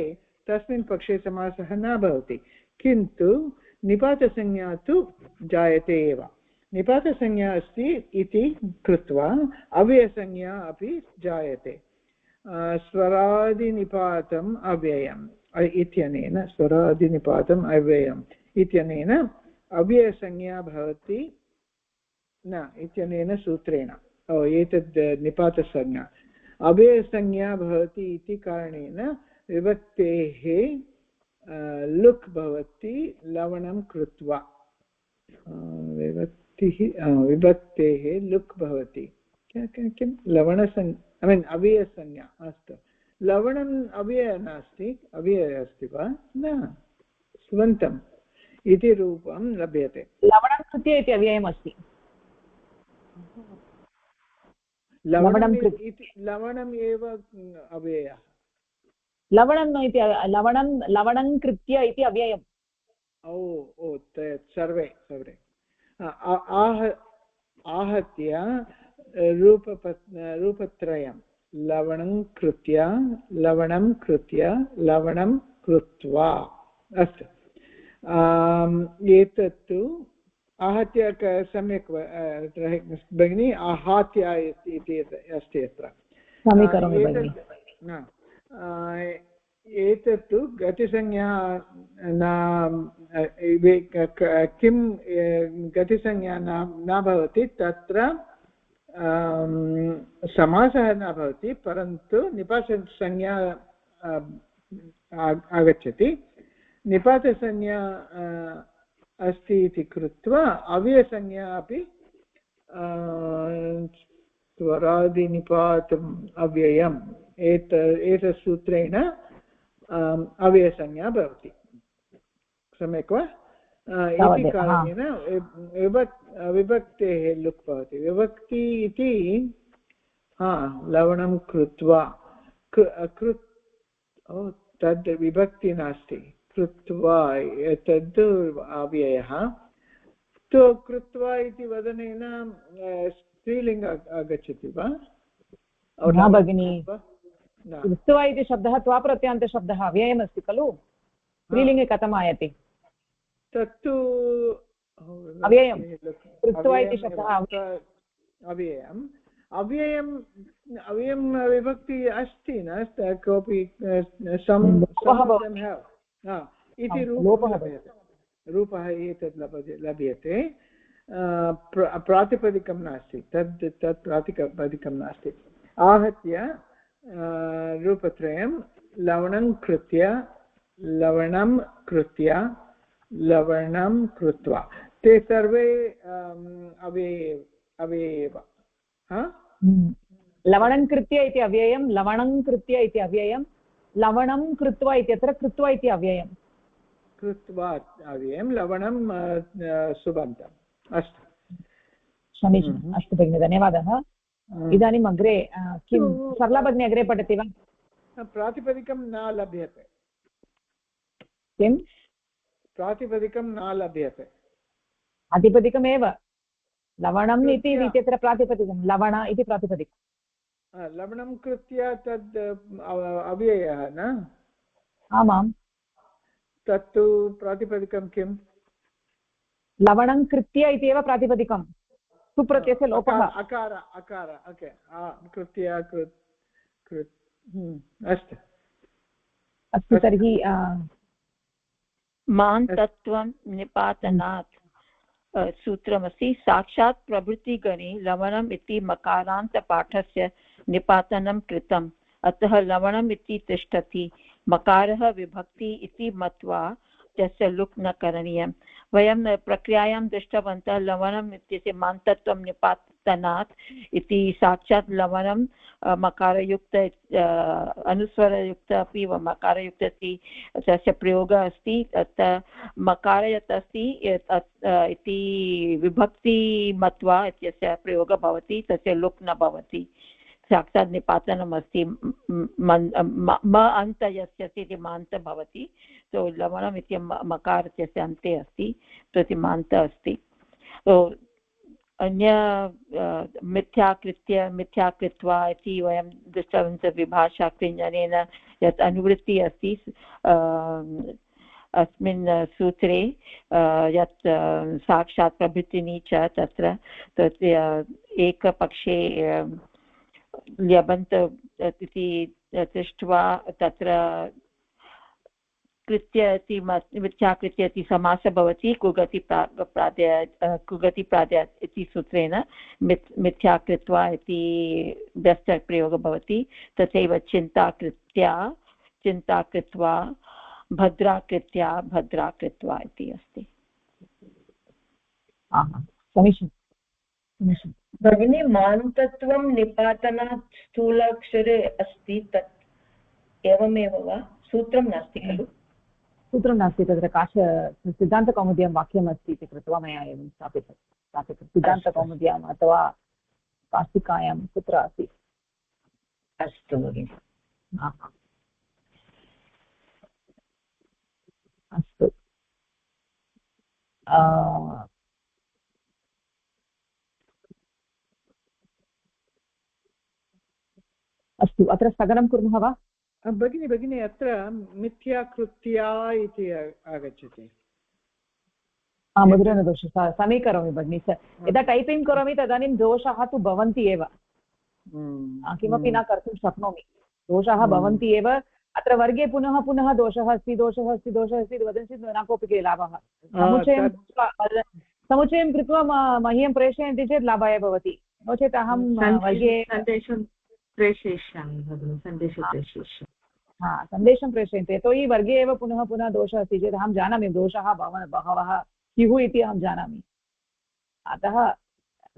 तस्मिन् पक्षे समासः न भवति। किन्तु निपातसंज्ञा तु जायते एव निपातसंज्ञा अस्ति इति कृत्वा अव्ययसंज्ञा अपि जायते स्वरादिनिपातम् अव्ययम् इत्यनेन स्वरादिनिपातम् अव्ययम् इत्यनेन अव्ययसंज्ञा भवति न इत्यनेन सूत्रेण एतद् निपातसंज्ञा अव्ययसंज्ञा भवति इति कारणेन विभक्तेः लुक् भवति लवणं कृत्वा विभक्तेः लुक् भवति किं लवणसंज्ञा अव्ययसंज्ञा अस्तु लवणम् अव्यय नास्ति अव्यय अस्ति वा न सुबन्तम् इति रूपं लभ्यते लवणं कृत्य इति अव्ययमस्ति लवणम् एव अव्ययः लवणं कृत्य इति अव्ययम् ओ सर्वे आहत्य रूपत्रयं लवणं कृत्य लवणं कृत्वा अस्तु एतत्तु आहत्य सम्यक् भगिनी आहत्य इति अस्ति अत्र एतत्तु गतिसंज्ञा किं गतिसंज्ञा न भवति तत्र समासः न भवति परन्तु निपातसंज्ञा आगच्छति निपातसंज्ञा अस्ति इति कृत्वा अव्ययसंज्ञा अपि स्वरादिनिपातम् अव्ययम् एतत् सूत्रेण अव्ययसंज्ञा भवति सम्यक् वा इति कारणेन विभक्तेः लुक् भवति विभक्ति इति लवणं कृत्वा तद् विभक्ति नास्ति कृत्वा तद् अव्ययः तो कृत्वा इति वदनेन स्त्रीलिङ्ग आगच्छति वा न भगिनी कृत्वा इति शब्दः त्वाप्रत्ययान्तशब्दः अव्ययमस्ति खलु स्त्रीलिङ्गे कथम् आयाति तत्तु अव्ययं कृत्वा इति शब्दः अव्ययं विभक्ति अस्ति न कोऽपि इति रूपः एतत् लभ्यते प्रातिपदिकं नास्ति तत् प्रातिपदिकं नास्ति आहत्य रूपत्रयं लवणं कृत्वा ते सर्वे अव्ययेव लवणं कृत्य इति अव्ययं लवणं कृत्य इति अव्ययं लवणं कृत्वा इत्यत्र कृत्वा इति अव्ययं कृत्वा अव्ययं लवणं सुबन्तम् अस्तु समीचीनम् अस्तु भगिनि धन्यवादः इदानीम् अग्रे किं सरला भगिनी अग्रे पठति वा प्रातिपदिकं न लभ्यते किं प्रातिपदिकं न लभ्यते प्रातिपदिकमेव लवणम् इति इत्यत्र प्रातिपदिकं लवण इति प्रातिपदिकं लवणं कृत्य तद् अव्ययः न आमां तत्तु प्रातिपदिकं किम् लवणं कृत्य इत्येव प्रातिपदिकं सुप्रत्ययस्य लोपः अकार ओके कृत्य अस्तु अस्तु तर्हि मान्तत्वं निपातनात् सूत्रमस्ति साक्षात् प्रभृतिगणे लवणम् इति मकारान्तपाठस्य निपातनं कृतम् अतः लवणम् इति तिष्ठति मकारः विभक्ति इति मत्वा तस्य लुक् न करणीयं वयं प्रक्रियायां दृष्टवन्तः लवणम् इत्यस्य मान्तत्वं निपातनात् इति साक्षात् लवणं मकारयुक्त अनुस्वरयुक्त अपि मकारयुक्त इति तस्य प्रयोगः अस्ति तत् मकार यत् अस्ति इति विभक्ति मत्वा इत्यस्य प्रयोगः भवति तस्य लुक् न भवति साक्षात् निपातनम् अस्ति म अन्त यस्य इति मान्त भवति तो लवणम् इति मकार इत्यस्य अन्ते अस्ति प्रति मान्त अस्ति अन्य मिथ्या कृत्वा इति वयं दृष्टवन्तः विभाषाक्रियनेन यत् अनुवृत्तिः अस्ति अस्मिन् सूत्रे यत् साक्षात् प्रभृतिनी च तत्र एकपक्षे ल्यबन्त इति दृष्ट्वा तत्र कृत्य इति मिथ्याकृत्य इति समासः भवति कुगति प्राद्य इति सूत्रेण मिथ्या कृत्वा इति व्यस्तप्रयोगः भवति तथैव चिन्ता कृत्वा भद्रा कृत्वा इति अस्ति समीचीनं भगिनी मान्तत्वं निपातनात् स्थूलाक्षरे अस्ति तत् एवमेव वा सूत्रं नास्ति खलु सूत्रं नास्ति तत्र सिद्धान्तकौमुद्यां वाक्यमस्ति इति कृत्वा मया एवं स्थापितं सिद्धान्तकौमुद्याम् अथवा काष्टिकायां कुत्र अस्ति अस्तु भगिनि अस्तु अस्तु अत्र स्थगनं कुर्मः वा भगिनी अत्र मिथ्याकृत्या इति आगच्छति मुद्रणदोष समीकरोमि भगिनि यदा टैपिङ्ग् करोमि तदानीं दोषाः तु भवन्ति एव किमपि न कर्तुं शक्नोमि दोषाः भवन्ति एव अत्र वर्गे पुनः पुनः दोषः अस्ति वदन्ति न कोऽपि लाभः समुच्चयं कृत्वा मह्यं प्रेषयन्ति चेत् लाभाय भवति नो चेत् अहं वर्गे सन्देशं प्रेषयन्ति यतोहि वर्गे एव पुनः पुनः दोषः अस्ति चेत् अहं जानामि दोषाः बहवः स्युः इति अहं जानामि अतः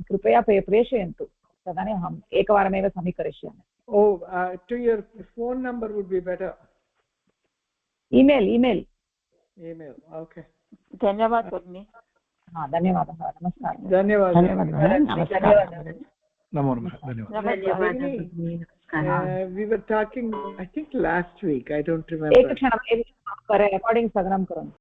कृपया प्रेषयन्तु तदानीम् अहम् एकवारमेव समीकरिष्यामि to your phone number would be better email okay धन्यवाद भगिनी धन्यवादः नमस्कारः धन्यवादः नमो नमः धन्यवादः we were talking I think last week I don't remember एकक्षणं रेकार्डिङ्ग् स्थगनं करोमि